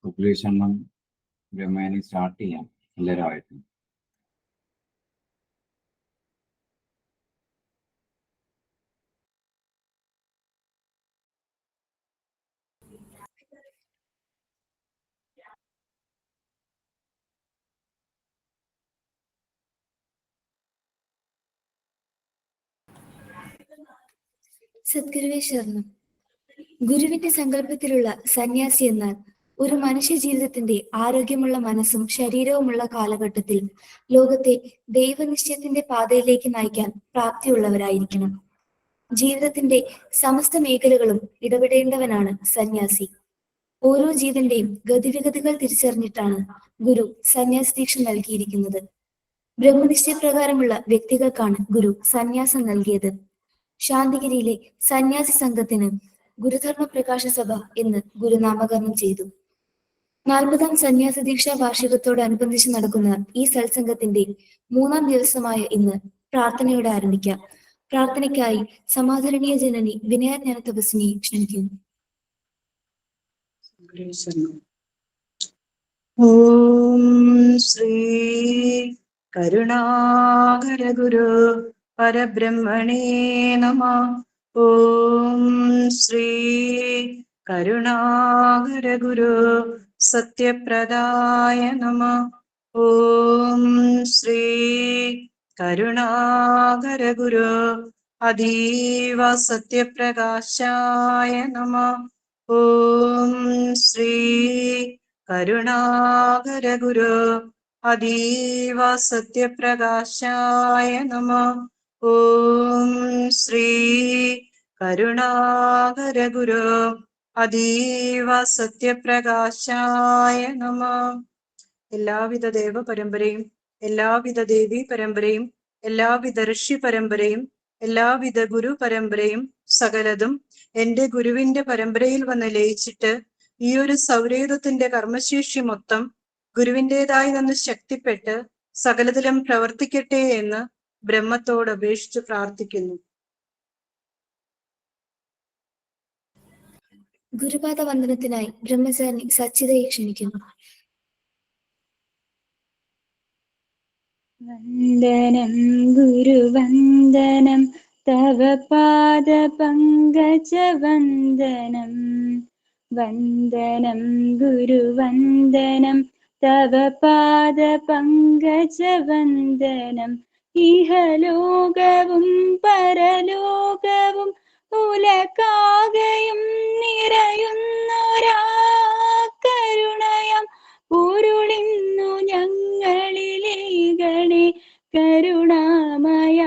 കൺക്ലൂഷനും ബ്രഹ്മേനെ start ചെയ്യാം എല്ലാവരുമായിട്ടും. സദ്ഗുരുവേ ശരണം. ഗുരുവിന്റെ സങ്കല്പത്തിലുള്ള സന്യാസി എന്നാൽ ഒരു മനുഷ്യ ജീവിതത്തിന്റെ ആരോഗ്യമുള്ള മനസ്സും ശരീരവുമുള്ള കാലഘട്ടത്തിൽ ലോകത്തെ ദൈവനിശ്ചയത്തിന്റെ പാതയിലേക്ക് നയിക്കാൻ പ്രാപ്തിയുള്ളവരായിരിക്കണം. ജീവിതത്തിന്റെ സമസ്ത മേഖലകളും ഇടപെടേണ്ടവനാണ് സന്യാസി. ഓരോ ജീവന്റെയും ഗതിവിഗതികൾ തിരിച്ചറിഞ്ഞിട്ടാണ് ഗുരു സന്യാസ ദീക്ഷ നൽകിയിരിക്കുന്നത്. ബ്രഹ്മനിശ്ചയപ്രകാരമുള്ള വ്യക്തികൾക്കാണ് ഗുരു സന്യാസം നൽകിയത്. ശാന്തിഗിരിയിലെ സന്യാസി സംഘത്തിന് ഗുരുധർമ്മ പ്രകാശ സഭ എന്ന് ഗുരുനാമകരണം ചെയ്തു. 40ാം സന്യാസ ദീക്ഷാ വാർഷികത്തോടനുബന്ധിച്ച് നടക്കുന്ന ഈ സത്സംഗത്തിന്റെ 3ാം ദിവസമായ ഇന്ന് പ്രാർത്ഥനയോടെ ആരംഭിക്കാം. പ്രാർത്ഥനയ്ക്കായി സമാധരണീയ ജനനി വിനയജ്ഞാന തപസ്വിനിയെ ക്ഷണിക്കുന്നു. ഓം ശ്രീ കരുണാകര ഗുരു പരബ്രഹ്മണേ നമഃ. ഓം ശ്രീ കരുണാകര ഗുരു സത്യപ്രദായ നമഃ. ഓം ശ്രീ കരുണാകര ഗുരു അതീവ സത്യപ്രകാശായ നമഃ. ഓം ശ്രീ കരുണാകര ഗുരു അതീവ സത്യപ്രകാശായ നമഃ. ഓം ശ്രീ കരുണാകര ഗുരു അതീവ സത്യപ്രകാശായ നമഃ. എല്ലാവിധ ദേവ പരമ്പരയും എല്ലാവിധ ദേവി പരമ്പരയും എല്ലാവിധ ഋഷി പരമ്പരയും എല്ലാവിധ ഗുരു പരമ്പരയും സകലതും എന്റെ ഗുരുവിന്റെ പരമ്പരയിൽ വന്ന് ലയിച്ചിട്ട് ഈ ഒരു സൗരയുധത്തിന്റെ കർമ്മശേഷി മൊത്തം ഗുരുവിൻ്റെതായി നിന്ന് ശക്തിപ്പെട്ട് സകലത്തിലും പ്രവർത്തിക്കട്ടെ എന്ന് ബ്രഹ്മത്തോട് അപേക്ഷിച്ച് പ്രാർത്ഥിക്കുന്നു. ഗുരുപാദ വന്ദനത്തിനായി ബ്രഹ്മചാരി സച്ചിതയെ ക്ഷണിക്കുന്നു. വന്ദനം ഗുരുവന്ദനം തവ പാദ പങ്കജ വന്ദനം. വന്ദനം ഗുരുവന്ദനം തവ പാദ പങ്കജ വന്ദനം. ഇഹലോകവും പരലോകവും ഉലകാകയും നിറയുന്നൊരാ കരുണയം ഉരുളിന്നു ഞങ്ങളിലേകണേ കരുണാമയ.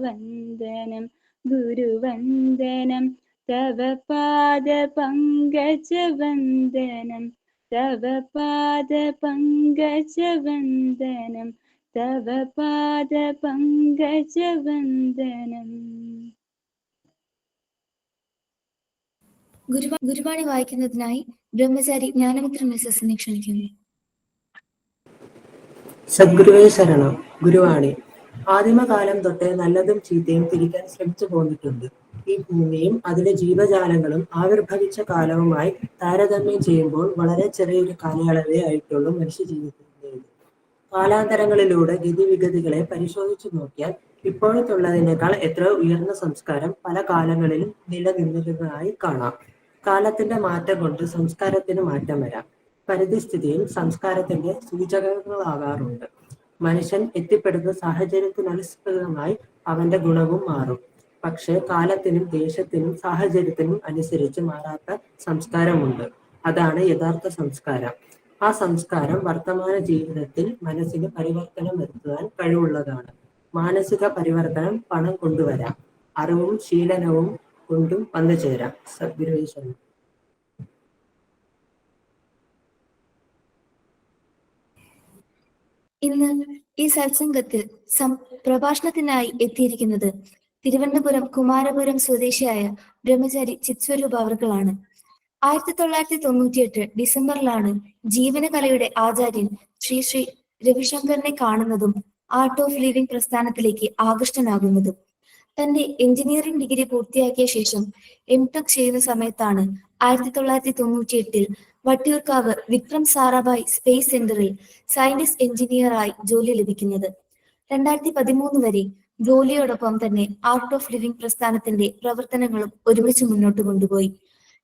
വന്ദനം ഗുരുവന്ദനം തവ പാദ പങ്കജ വന്ദനം. തവ പാദ പങ്കജ വന്ദനം. തവ പാദ പങ്കജ വന്ദനം. ഗുരുവാണി വായിക്കുന്നതിനായി ബ്രഹ്മചാരി ജ്ഞാനമിത്ര മിസസിനെ ക്ഷണിക്കുന്നു. സദ്ഗുരുവേ ശരണം. ഗുരുവാണി. ആദിമകാലം തൊട്ട് നല്ലതും ചീത്തയും തിരിക്കാൻ ശ്രമിച്ചു പോന്നിട്ടുണ്ട്. ഈ ഭൂമിയും അതിലെ ജീവജാലങ്ങളും ആവിർഭവിച്ച കാലവുമായി താരതമ്യം ചെയ്യുമ്പോൾ വളരെ ചെറിയൊരു കാലയളവേ ആയിട്ടുള്ളൂ മനുഷ്യ ജീവിതത്തിൻ്റെത്. കാലാന്തരങ്ങളിലൂടെ ഗതിവിഗതികളെ പരിശോധിച്ചു നോക്കിയാൽ ഇപ്പോഴത്തുള്ളതിനേക്കാൾ എത്രയോ ഉയർന്ന സംസ്കാരം പല കാലങ്ങളിലും നിലനിന്നിരുന്നതായി കാണാം. കാലത്തിന്റെ മാറ്റം കൊണ്ട് സംസ്കാരത്തിന് മാറ്റം വരാം. പരിസ്ഥിതിയും സംസ്കാരത്തിന്റെ സൂചകങ്ങളാകാറുണ്ട്. മനുഷ്യൻ എത്തിപ്പെടുന്ന സാഹചര്യത്തിനനുസൃതമായി അവന്റെ ഗുണവും മാറും. പക്ഷെ കാലത്തിനും ദേശത്തിനും സാഹചര്യത്തിനും അനുസരിച്ച് മാറാത്ത സംസ്കാരമുണ്ട്. അതാണ് യഥാർത്ഥ സംസ്കാരം. ആ സംസ്കാരം വർത്തമാന ജീവിതത്തിൽ മനസ്സിന് പരിവർത്തനം വരുത്തുവാൻ കഴിവുള്ളതാണ്. മാനസിക പരിവർത്തനം പണം കൊണ്ടുവരാം, അറിവും ശീലനവും കൊണ്ടും വന്നു ചേരാം. സദ്ഗുരുവേശ്വരൻ. ഇന്ന് ഈ സത്സംഗത്തിൽ പ്രഭാഷണത്തിനായി എത്തിയിരിക്കുന്നത് തിരുവനന്തപുരം കുമാരപുരം സ്വദേശിയായ ബ്രഹ്മചാരി ചിത്സ്വരൂപ അവർകളാണ്. 1998 ഡിസംബറിലാണ് ജീവനകലയുടെ ആചാര്യൻ ശ്രീ ശ്രീ രവിശങ്കറിനെ കാണുന്നതും ആർട്ട് ഓഫ് ലിവിംഗ് പ്രസ്ഥാനത്തിലേക്ക് ആകൃഷ്ടനാകുന്നതും. തന്റെ എഞ്ചിനീയറിംഗ് ഡിഗ്രി പൂർത്തിയാക്കിയ ശേഷം M.Tech ചെയ്യുന്ന സമയത്താണ് 1998 വട്ടിയൂർക്കാവ് വിക്രം സാരാഭായ് സ്പേസ് സെന്ററിൽ സയന്റിസ്റ്റ് എഞ്ചിനീയറായി ജോലി ലഭിക്കുന്നത്. 2013 വരെ ജോലിയോടൊപ്പം തന്നെ ആർട്ട് ഓഫ് ലിവിംഗ് പ്രസ്ഥാനത്തിന്റെ പ്രവർത്തനങ്ങളും ഒരുമിച്ച് മുന്നോട്ട് കൊണ്ടുപോയി.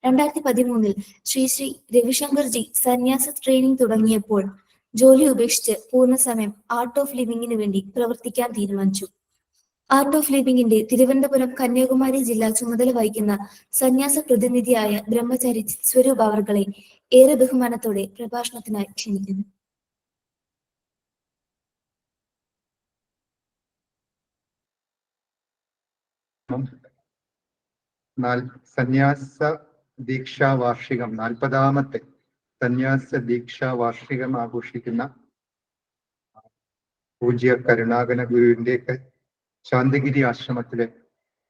2013 ശ്രീ ശ്രീ രവിശങ്കർജി സന്യാസ ട്രെയിനിങ് തുടങ്ങിയപ്പോൾ ജോലി ഉപേക്ഷിച്ച് പൂർണ്ണസമയം ആർട്ട് ഓഫ് ലിവിംഗിന് വേണ്ടി പ്രവർത്തിക്കാൻ തീരുമാനിച്ചു. ആർട്ട് ഓഫ് ലിവിംഗിന്റെ തിരുവനന്തപുരം കന്യാകുമാരി ജില്ലാ ചുമതല വഹിക്കുന്ന സന്യാസ പ്രതിനിധിയായ ബ്രഹ്മചാരി സ്വരൂപ് അവർകളെ ഏറെ ബഹുമാനത്തോടെ പ്രഭാഷണത്തിനായി ക്ഷണിക്കുന്നു. സന്യാസ ദീക്ഷാ വാർഷികം 40ാമത്തെ സന്യാസ ദീക്ഷാ വാർഷികം ആഘോഷിക്കുന്ന പൂജ്യ കരുണാകര ഗുരുവിന്റെയൊക്കെ ശാന്തിഗിരി ആശ്രമത്തിലെ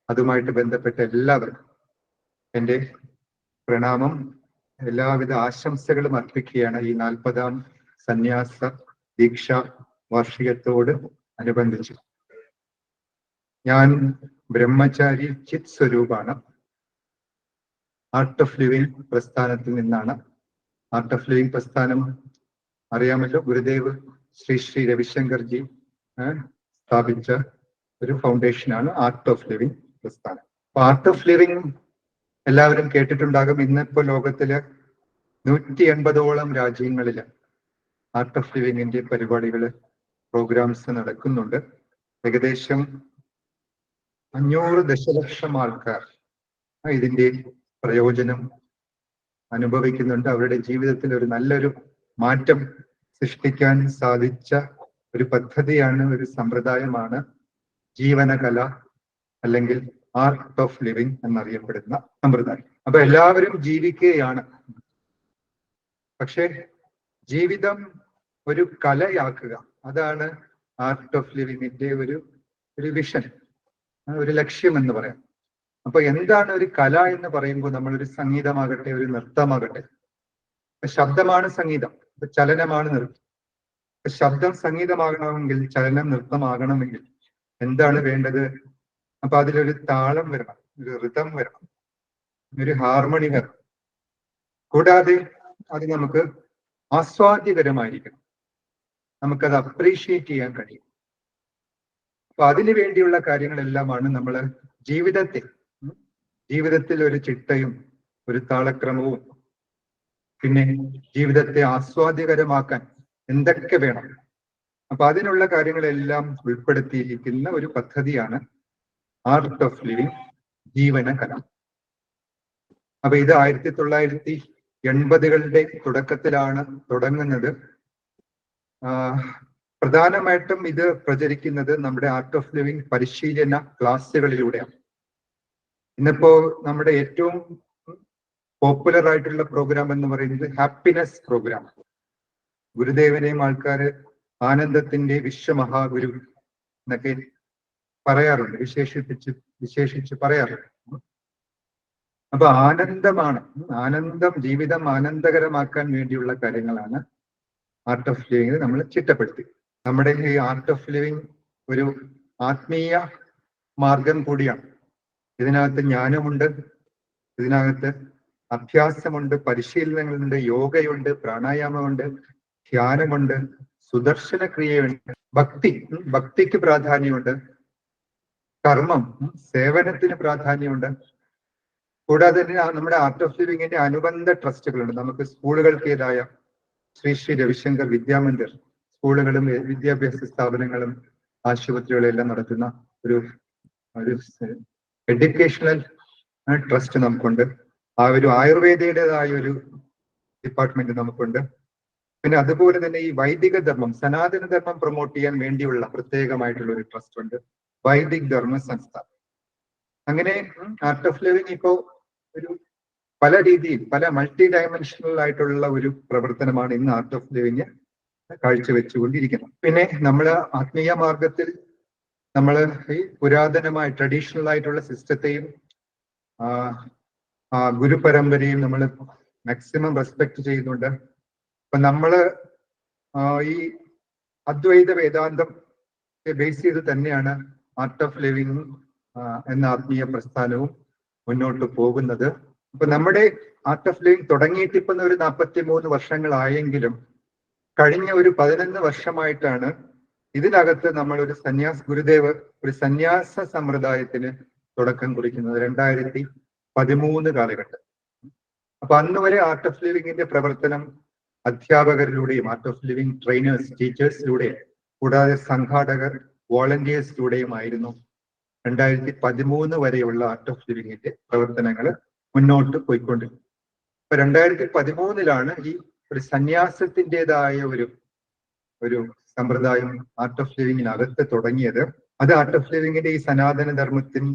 അതുമായിട്ട് ബന്ധപ്പെട്ട എല്ലാവർക്കും എൻ്റെ പ്രണാമം, എല്ലാവിധ ആശംസകളും അർപ്പിക്കുകയാണ്. ഈ 40ാം സന്യാസ ദീക്ഷാ വാർഷികത്തോട് അനുബന്ധിച്ച് ഞാൻ ബ്രഹ്മചാരി ചിത് സ്വരൂപാണ്. ആർട്ട് ഓഫ് ലിവിംഗ് പ്രസ്ഥാനത്തിൽ നിന്നാണ്. ആർട്ട് ഓഫ് ലിവിംഗ് പ്രസ്ഥാനം അറിയാമല്ലോ, ഗുരുദേവ് ശ്രീ ശ്രീ രവിശങ്കർജി സ്ഥാപിച്ച ഒരു ഫൗണ്ടേഷനാണ് ആർട്ട് ഓഫ് ലിവിംഗ് പ്രസ്ഥാനം. അപ്പൊ ആർട്ട് ഓഫ് ലിവിംഗ് എല്ലാവരും കേട്ടിട്ടുണ്ടാകും. ഇന്നിപ്പോ ലോകത്തില് 180ഓളം രാജ്യങ്ങളില് ആർട്ട് ഓഫ് ലിവിംഗിന്റെ പരിപാടികള്, പ്രോഗ്രാംസ് നടക്കുന്നുണ്ട്. ഏകദേശം 500 ദശലക്ഷം ആൾക്കാർ ഇതിന്റെ പ്രയോജനം അനുഭവിക്കുന്നുണ്ട്. അവരുടെ ജീവിതത്തിൽ ഒരു നല്ലൊരു മാറ്റം സൃഷ്ടിക്കാൻ സാധിച്ച ഒരു പദ്ധതിയാണ്, ഒരു സമ്പ്രദായമാണ് ജീവനകല അല്ലെങ്കിൽ ആർട്ട് ഓഫ് ലിവിംഗ് എന്നറിയപ്പെടുന്ന സമ്പ്രദായം. അപ്പൊ എല്ലാവരും ജീവിക്കുകയാണ്, പക്ഷെ ജീവിതം ഒരു കലയാക്കുക, അതാണ് ആർട്ട് ഓഫ് ലിവിംഗിന്റെ ഒരു വിഷൻ, ഒരു ലക്ഷ്യം എന്ന് പറയാം. അപ്പൊ എന്താണ് ഒരു കല എന്ന് പറയുമ്പോൾ നമ്മളൊരു സംഗീതമാകട്ടെ, ഒരു നൃത്തമാകട്ടെ, ശബ്ദമാണ് സംഗീതം, ചലനമാണ് നൃത്തം. ശബ്ദം സംഗീതമാകണമെങ്കിൽ, ചലനം നൃത്തമാകണമെങ്കിൽ എന്താണ് വേണ്ടത്? അപ്പൊ അതിലൊരു താളം വരണം, ഒരു ഋതം വരണം, ഒരു ഹാർമണി വരണം. കൂടാതെ അത് നമുക്ക് ആസ്വാദ്യകരമായിരിക്കണം, നമുക്കത് അപ്രീഷിയേറ്റ് ചെയ്യാൻ കഴിയും. അപ്പൊ അതിനു വേണ്ടിയുള്ള കാര്യങ്ങളെല്ലാമാണ് നമ്മൾ ജീവിതത്തിൽ ഒരു ചിട്ടയും ഒരു താളക്രമവും, പിന്നെ ജീവിതത്തെ ആസ്വാദ്യകരമാക്കാൻ എന്തൊക്കെ വേണം, അപ്പൊ അതിനുള്ള കാര്യങ്ങളെല്ലാം ഉൾപ്പെടുത്തിയിരിക്കുന്ന ഒരു പദ്ധതിയാണ് ആർട്ട് ഓഫ് ലിവിംഗ്, ജീവനകല. അപ്പൊ ഇത് 1980കളുടെ തുടക്കത്തിലാണ് തുടങ്ങുന്നത്. പ്രധാനമായിട്ടും ഇത് പ്രചരിക്കുന്നത് നമ്മുടെ ആർട്ട് ഓഫ് ലിവിംഗ് പരിശീലന ക്ലാസ്സുകളിലൂടെയാണ്. ഇന്നിപ്പോ നമ്മുടെ ഏറ്റവും പോപ്പുലർ ആയിട്ടുള്ള പ്രോഗ്രാം എന്ന് പറയുന്നത് ഹാപ്പിനെസ് പ്രോഗ്രാം. ഗുരുദേവനെയും ആൾക്കാര് ആനന്ദത്തിന്റെ വിശ്വമഹാഗുരു എന്നൊക്കെ പറയാറുണ്ട്, വിശേഷിച്ച് പറയാറുണ്ട്. അപ്പൊ ആനന്ദം, ജീവിതം ആനന്ദകരമാക്കാൻ വേണ്ടിയുള്ള കാര്യങ്ങളാണ് ആർട്ട് ഓഫ് ലിവിംഗ് നമ്മൾ ചിട്ടപ്പെടുത്തി. നമ്മുടെ ഈ ആർട്ട് ഓഫ് ലിവിംഗ് ഒരു ആത്മീയ മാർഗം കൂടിയാണ്. ഇതിനകത്ത് ജ്ഞാനമുണ്ട്, ഇതിനകത്ത് അഭ്യാസമുണ്ട്, പരിശീലനങ്ങളുണ്ട്, യോഗയുണ്ട്, പ്രാണായാമമുണ്ട്, ധ്യാനമുണ്ട്, സുദർശന ക്രിയയുണ്ട്, ഭക്തിക്ക് പ്രാധാന്യമുണ്ട്, കർമ്മം, സേവനത്തിന് പ്രാധാന്യമുണ്ട്. കൂടാതെ തന്നെ നമ്മുടെ ആർട്ട് ഓഫ് ലിവിംഗിന്റെ അനുബന്ധ ട്രസ്റ്റുകളുണ്ട്. നമുക്ക് സ്കൂളുകൾക്കേതായ ശ്രീ ശ്രീ രവിശങ്കർ വിദ്യാമന്ദിർ, സ്കൂളുകളും വിദ്യാഭ്യാസ സ്ഥാപനങ്ങളും ആശുപത്രികളും എല്ലാം നടത്തുന്ന ഒരു എഡ്യൂക്കേഷണൽ ട്രസ്റ്റ് നമുക്കുണ്ട്. ആ ഒരു ആയുർവേദയുടേതായ ഒരു ഡിപ്പാർട്ട്മെന്റ് നമുക്കുണ്ട്. പിന്നെ അതുപോലെ തന്നെ ഈ വൈദിക ധർമ്മം, സനാതന ധർമ്മം പ്രൊമോട്ട് ചെയ്യാൻ വേണ്ടിയുള്ള പ്രത്യേകമായിട്ടുള്ള ഒരു ട്രസ്റ്റ് ഉണ്ട്, വൈദിക് ധർമ്മ സംസ്ഥ. അങ്ങനെ ആർട്ട് ഓഫ് ലിവിംഗ് ഇപ്പോ ഒരു പല രീതിയിൽ, പല മൾട്ടി ഡയമെൻഷണൽ ആയിട്ടുള്ള ഒരു പ്രവർത്തനമാണ് ഇന്ന് ആർട്ട് ഓഫ് ലിവിംഗ് കാഴ്ചവെച്ചുകൊണ്ടിരിക്കുന്നത്. പിന്നെ നമ്മള് ആത്മീയ മാർഗത്തിൽ നമ്മൾ ഈ പുരാതനമായ ട്രഡീഷണൽ ആയിട്ടുള്ള സിസ്റ്റത്തെയും ഗുരുപരമ്പരയും നമ്മൾ മാക്സിമം റെസ്പെക്ട് ചെയ്യുന്നുണ്ട്. അപ്പൊ നമ്മള് ഈ അദ്വൈത വേദാന്തം ബേസ് ചെയ്ത് തന്നെയാണ് ആർട്ട് ഓഫ് ലിവിംഗ് എന്ന ആത്മീയ പ്രസ്ഥാനവും മുന്നോട്ട് പോകുന്നത്. അപ്പൊ നമ്മുടെ ആർട്ട് ഓഫ് ലിവിങ് തുടങ്ങിയിട്ട് ഇപ്പൊ ഒരു 43 വർഷങ്ങളായെങ്കിലും കഴിഞ്ഞ ഒരു 11 വർഷമായിട്ടാണ് ഇതിനകത്ത് നമ്മൾ ഒരു ഗുരുദേവ് ഒരു സന്യാസ സമ്പ്രദായത്തിന് തുടക്കം കുറിക്കുന്നത് 2013 കാലഘട്ടം. അപ്പൊ അന്ന് വരെ ആർട്ട് ഓഫ് ലിവിങ്ങിന്റെ പ്രവർത്തനം അധ്യാപകരിലൂടെയും ആർട്ട് ഓഫ് ലിവിങ് ട്രെയിനേഴ്സ് ടീച്ചേഴ്സിലൂടെയും കൂടാതെ സംഘാടകർ വോളണ്ടിയേഴ്സിലൂടെയുമായിരുന്നു 2013 വരെയുള്ള ആർട്ട് ഓഫ് ലിവിങ്ങിന്റെ പ്രവർത്തനങ്ങൾ മുന്നോട്ട് പോയിക്കൊണ്ടിരുന്നു. ഇപ്പൊ 2013 ഈ ഒരു സന്യാസത്തിൻ്റെതായ ഒരു സമ്പ്രദായം ആർട്ട് ഓഫ് ലിവിങ്ങിനകത്ത് തുടങ്ങിയത്. അത് ആർട്ട് ഓഫ് ലിവിങ്ങിന്റെ ഈ സനാതന ധർമ്മത്തിന്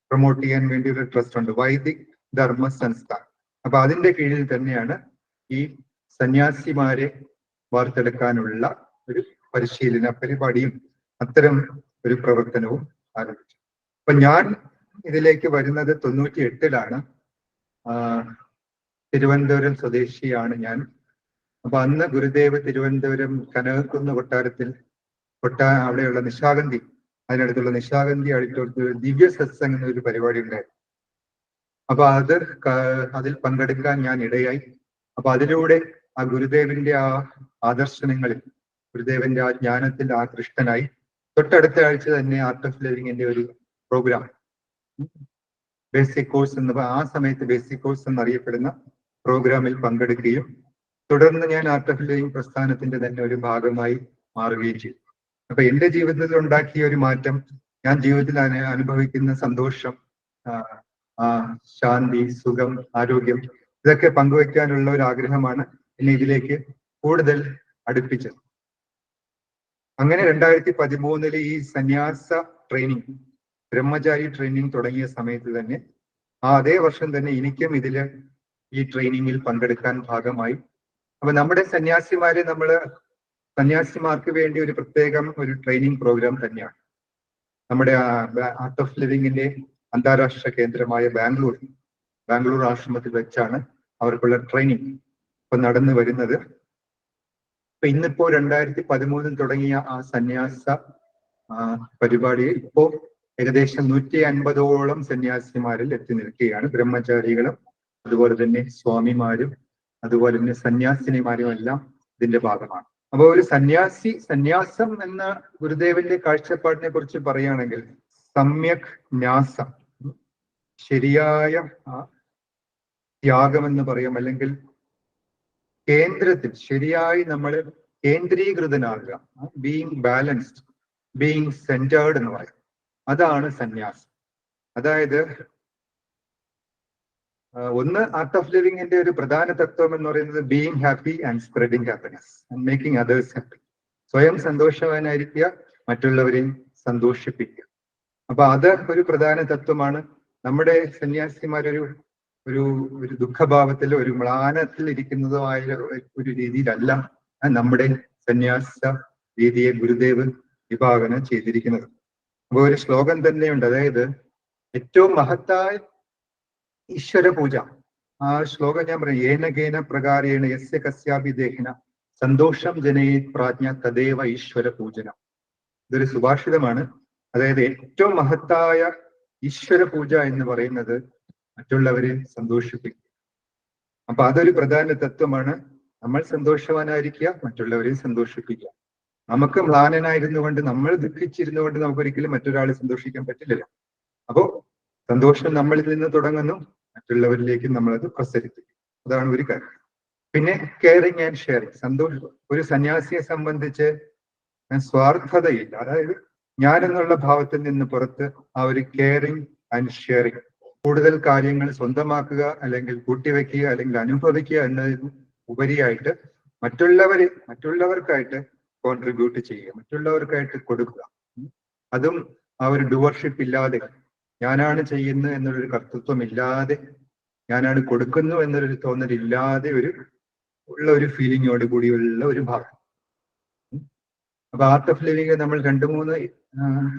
പ്രൊമോട്ട് ചെയ്യാൻ വേണ്ടി ഒരു ട്രസ്റ്റ് ഉണ്ട്, വൈദിക് ധർമ്മ സംസ്ഥാൻ. അപ്പൊ അതിന്റെ കീഴിൽ തന്നെയാണ് ഈ സന്യാസിമാരെ വാർത്തെടുക്കാനുള്ള ഒരു പരിശീലന പരിപാടിയും അത്തരം ഒരു പ്രവർത്തനവും ആരംഭിച്ചു. അപ്പൊ ഞാൻ ഇതിലേക്ക് വരുന്നത് 98 തിരുവനന്തപുരം സ്വദേശിയാണ് ഞാൻ. അപ്പൊ അന്ന് ഗുരുദേവ് തിരുവനന്തപുരം കനകക്കുന്ന് കൊട്ടാരത്തിൽ അവിടെയുള്ള നിശാഗന്ധി, അതിനടുത്തുള്ള നിശാഗന്ധി അടുത്തൊരു ദിവ്യ സത്സംഗ് എന്നൊരു പരിപാടി ഉണ്ടായിരുന്നു. അപ്പൊ അതിൽ പങ്കെടുക്കാൻ ഞാൻ ഇടയായി. അപ്പൊ അതിലൂടെ ആ ഗുരുദേവന്റെ ആ ആദർശനങ്ങളിൽ, ഗുരുദേവന്റെ ആ ജ്ഞാനത്തിൽ ആകൃഷ്ടനായി തൊട്ടടുത്ത ആഴ്ച തന്നെ ആർട്ട് ഓഫ് ലിവിങ്ങിന്റെ ഒരു പ്രോഗ്രാം ബേസിക് കോഴ്സ് ആ സമയത്ത് ബേസിക് കോഴ്സ് എന്നറിയപ്പെടുന്ന പ്രോഗ്രാമിൽ പങ്കെടുക്കുകയും തുടർന്ന് ഞാൻ ആർട്ട് ഓഫ് ലിവിങ് പ്രസ്ഥാനത്തിന്റെ തന്നെ ഒരു ഭാഗമായി മാറുകയും ചെയ്തു. അപ്പൊ എന്റെ ജീവിതത്തിൽ ഉണ്ടാക്കിയ ഒരു മാറ്റം, ഞാൻ ജീവിതത്തിൽ അനുഭവിക്കുന്ന സന്തോഷം, ശാന്തി, സുഖം, ആരോഗ്യം, ഇതൊക്കെ പങ്കുവയ്ക്കാനുള്ള ഒരു ആഗ്രഹമാണ് എന്നെ ഇതിലേക്ക് കൂടുതൽ അടുപ്പിച്ചത്. അങ്ങനെ 2013 ഈ സന്യാസ ട്രെയിനിങ്, ബ്രഹ്മചാരി ട്രെയിനിങ് തുടങ്ങിയ സമയത്ത് തന്നെ അതേ വർഷം തന്നെ എനിക്കും ഈ ട്രെയിനിങ്ങിൽ പങ്കെടുക്കാൻ ഭാഗമായി. അപ്പൊ നമ്മുടെ സന്യാസിമാർക്ക് വേണ്ടി ഒരു പ്രത്യേകം ഒരു ട്രെയിനിങ് പ്രോഗ്രാം തന്നെയാണ് നമ്മുടെ ആർട്ട് ഓഫ് ലിവിങ്ങിന്റെ അന്താരാഷ്ട്ര കേന്ദ്രമായ ബാംഗ്ലൂർ ആശ്രമത്തിൽ വെച്ചാണ് അവർക്കുള്ള ട്രെയിനിങ് ഇപ്പൊ നടന്നു വരുന്നത്. ഇപ്പൊ ഇന്നിപ്പോ 2013 തുടങ്ങിയ ആ സന്യാസ പരിപാടിയിൽ ഇപ്പോ ഏകദേശം 150ഓളം സന്യാസിമാരിൽ എത്തി നിൽക്കുകയാണ്. ബ്രഹ്മചാരികളും അതുപോലെ തന്നെ സ്വാമിമാരും അതുപോലെ തന്നെ സന്യാസിനിമാരും എല്ലാം ഇതിന്റെ ഭാഗമാണ്. അപ്പൊ ഒരു സന്യാസം എന്ന ഗുരുദേവന്റെ കാഴ്ചപ്പാടിനെ കുറിച്ച് പറയുകയാണെങ്കിൽ സമ്യക് ന്യാസം, ശരിയായ ത്യാഗമെന്ന് പറയാം, അല്ലെങ്കിൽ കേന്ദ്രത്തിൽ ശരിയായി നമ്മൾ കേന്ദ്രീകൃതനാകുക, ബീയിങ് ബാലൻസ്ഡ്, ബീയിങ് സെന്റേർഡ് എന്ന് പറയും. അതാണ് സന്യാസം. അതായത് ഒന്ന് ആർട്ട് ഓഫ് ലിവിങ്ങിന്റെ ഒരു പ്രധാന തത്വം എന്ന് പറയുന്നത് being happy and spreading happiness and making others happy. സ്വയം സന്തോഷവാനായിരിക്കുക, മറ്റുള്ളവരെയും സന്തോഷിപ്പിക്കുക. അപ്പൊ അത് ഒരു പ്രധാന തത്വമാണ്. നമ്മുടെ സന്യാസിമാരൊരു ഒരു ഒരു ദുഃഖഭാവത്തിൽ ഒരു മ്ലാനത്തിൽ ഇരിക്കുന്നതുമായ ഒരു രീതിയിലല്ല നമ്മുടെ സന്യാസ രീതിയെ ഗുരുദേവ് വിഭാവനം ചെയ്തിരിക്കുന്നത്. അപ്പൊ ഒരു ശ്ലോകം തന്നെയുണ്ട്, അതായത് ഏറ്റവും മഹത്തായ ഈശ്വര പൂജ. ആ ശ്ലോകം ഞാൻ പറയും, ഏനകേന പ്രകാരേണ യസ്യ കസ്യാപി ദേഹിന സന്തോഷം ജനയേ പ്രാജ്ഞ തദേവ ഈശ്വര പൂജന. ഇതൊരു സുഭാഷിതമാണ്. അതായത് ഏറ്റവും മഹത്തായ ഈശ്വര പൂജ എന്ന് പറയുന്നത് മറ്റുള്ളവരെ സന്തോഷിപ്പിക്കുക. അപ്പൊ അതൊരു പ്രധാന തത്വമാണ്. നമ്മൾ സന്തോഷവാനായിരിക്കുക, മറ്റുള്ളവരെയും സന്തോഷിപ്പിക്കുക. നമുക്ക് മ്ലാനനായിരുന്നു കൊണ്ട്, നമ്മൾ ദുഃഖിച്ചിരുന്നു കൊണ്ട് നമുക്കൊരിക്കലും മറ്റൊരാളെ സന്തോഷിക്കാൻ പറ്റില്ലല്ലോ. അപ്പോ സന്തോഷം നമ്മളിൽ നിന്ന് തുടങ്ങുന്നു, മറ്റുള്ളവരിലേക്ക് നമ്മളത് പ്രസരിപ്പിക്കും. അതാണ് ഒരു കാര്യം. പിന്നെ കെയറിങ് ആൻഡ് ഷെയറിങ്. സന്തോഷം ഒരു സന്യാസിയെ സംബന്ധിച്ച് സ്വാർത്ഥതയില്ല. അതായത് ഞാൻ എന്നുള്ള ഭാവത്തിൽ നിന്ന് പുറത്ത് ആ ഒരു കെയറിങ് ആൻഡ് ഷെയറിങ്, കൂടുതൽ കാര്യങ്ങൾ സ്വന്തമാക്കുക അല്ലെങ്കിൽ കൂട്ടിവെക്കുക അല്ലെങ്കിൽ അനുഭവിക്കുക എന്നതിന് ഉപരിയായിട്ട് മറ്റുള്ളവർക്കായിട്ട് കോൺട്രിബ്യൂട്ട് ചെയ്യുക, മറ്റുള്ളവർക്കായിട്ട് കൊടുക്കുക. അതും ആ ഒരു ഡുവർഷിപ്പ് ഇല്ലാതെ, ഞാനാണ് ചെയ്യുന്നത് എന്നൊരു കർത്തൃത്വം ഇല്ലാതെ, ഞാനാണ് കൊടുക്കുന്നു എന്നൊരു തോന്നലില്ലാതെ ഉള്ള ഒരു ഫീലിങ്ങോട് കൂടിയുള്ള ഒരു ഭാഗം. അപ്പൊ ആർട്ട് ഓഫ് ലിവിങ് നമ്മൾ 2-3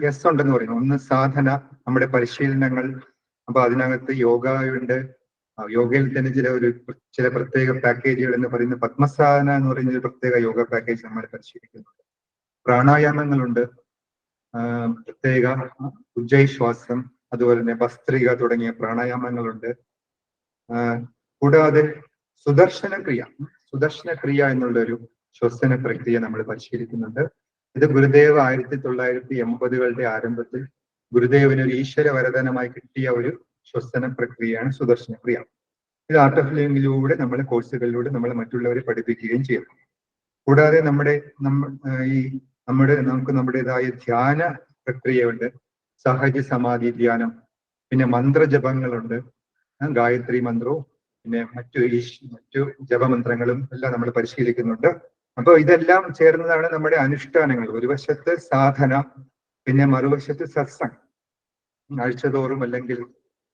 എസ് ഉണ്ടെന്ന് പറയുന്നു. ഒന്ന് സാധന, നമ്മുടെ പരിശീലനങ്ങൾ. അപ്പൊ അതിനകത്ത് യോഗയുണ്ട്. യോഗയിൽ തന്നെ ചില പ്രത്യേക പാക്കേജുകൾ എന്ന് പറയുന്ന പത്മസാധന എന്ന് പറയുന്ന ഒരു പ്രത്യേക യോഗ പാക്കേജ് നമ്മൾ പരിശീലിക്കുന്നുണ്ട്. പ്രാണായാമങ്ങളുണ്ട്, പ്രത്യേക ഉജ്ജയ ശ്വാസം, അതുപോലെ തന്നെ ഭസ്ത്രിക തുടങ്ങിയ പ്രാണായാമങ്ങളുണ്ട്. കൂടാതെ സുദർശന ക്രിയ എന്നുള്ള ഒരു ശ്വസന പ്രക്രിയ നമ്മൾ പരിശീലിക്കുന്നുണ്ട്. ഇത് ഗുരുദേവ് 1980-കളുടെ ആരംഭത്തിൽ ഗുരുദേവന് ഒരു ഈശ്വര വരദാനമായി കിട്ടിയ ഒരു ശ്വസന പ്രക്രിയയാണ് സുദർശന ക്രിയ. ഇത് ആർട്ട് ഓഫ് ലിവിങ്ങിലൂടെ നമ്മൾ കോഴ്സുകളിലൂടെ നമ്മൾ മറ്റുള്ളവരെ പഠിപ്പിക്കുകയും ചെയ്യുന്നു. കൂടാതെ നമുക്ക് നമ്മുടേതായ ധ്യാന പ്രക്രിയയുണ്ട്. സഹജ സമാധി ധ്യാനം, പിന്നെ മന്ത്രജപങ്ങളുണ്ട്, ഗായത്രി മന്ത്രവും പിന്നെ മറ്റു ജപമന്ത്രങ്ങളും എല്ലാം നമ്മൾ പരിശീലിക്കുന്നുണ്ട്. അപ്പോൾ ഇതെല്ലാം ചേർന്നതാണ് നമ്മുടെ അനുഷ്ഠാനങ്ങൾ. ഒരു വശത്ത് സാധന, പിന്നെ മറുവശത്ത് സത്സംഗ്. ആഴ്ചതോറും അല്ലെങ്കിൽ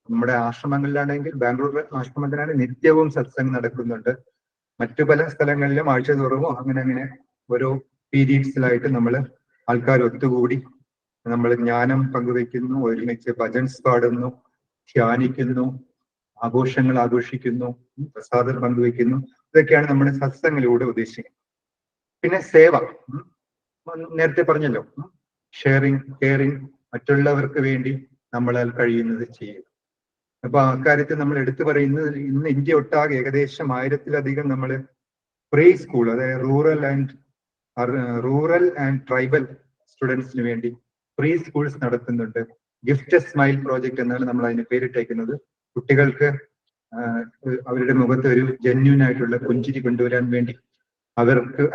നമ്മുടെ ആശ്രമങ്ങളിലാണെങ്കിൽ ബാംഗ്ലൂർ ആശ്രമത്തിലാണ് നിത്യവും സത്സംഗ് നടക്കുന്നുണ്ട്. മറ്റു പല സ്ഥലങ്ങളിലും ആഴ്ചതോറുമോ അങ്ങനെ ഓരോ പീരീഡ്സിലായിട്ട് നമ്മൾ ആൾക്കാർ ഒത്തുകൂടി നമ്മൾ ജ്ഞാനം പങ്കുവെക്കുന്നു, ഒരുമിച്ച് ഭജൻസ് പാടുന്നു, ധ്യാനിക്കുന്നു, ആഘോഷങ്ങൾ ആഘോഷിക്കുന്നു, പ്രസാദം പങ്കുവെക്കുന്നു. ഇതൊക്കെയാണ് നമ്മുടെ സത്സംഗിലൂടെ ഉദ്ദേശിക്കുന്നത്. പിന്നെ സേവ, നേരത്തെ പറഞ്ഞല്ലോ, ഷെയറിങ്, കെയറിങ്, മറ്റുള്ളവർക്ക് വേണ്ടി നമ്മളാൽ കഴിയുന്നത് ചെയ്യുക. അപ്പൊ അക്കാര്യത്തിൽ നമ്മൾ എടുത്തു പറയുന്നത്, ഇന്ന് ഇന്ത്യ ഒട്ടാകെ ഏകദേശം 1000-ലധികം നമ്മൾ പ്രീ സ്കൂൾ, അതായത് റൂറൽ ആൻഡ് ട്രൈബൽ സ്റ്റുഡൻസിന് വേണ്ടി പ്രീ സ്കൂൾസ് നടത്തുന്നുണ്ട്. ഗിഫ്റ്റ് സ്മൈൽ പ്രോജക്റ്റ് എന്നാണ് നമ്മൾ അതിന് പേരിട്ടേക്കുന്നത്. കുട്ടികൾക്ക് അവരുടെ മുഖത്ത് ഒരു ജെന്യൂൻ ആയിട്ടുള്ള പുഞ്ചിരി കൊണ്ടുവരാൻ വേണ്ടി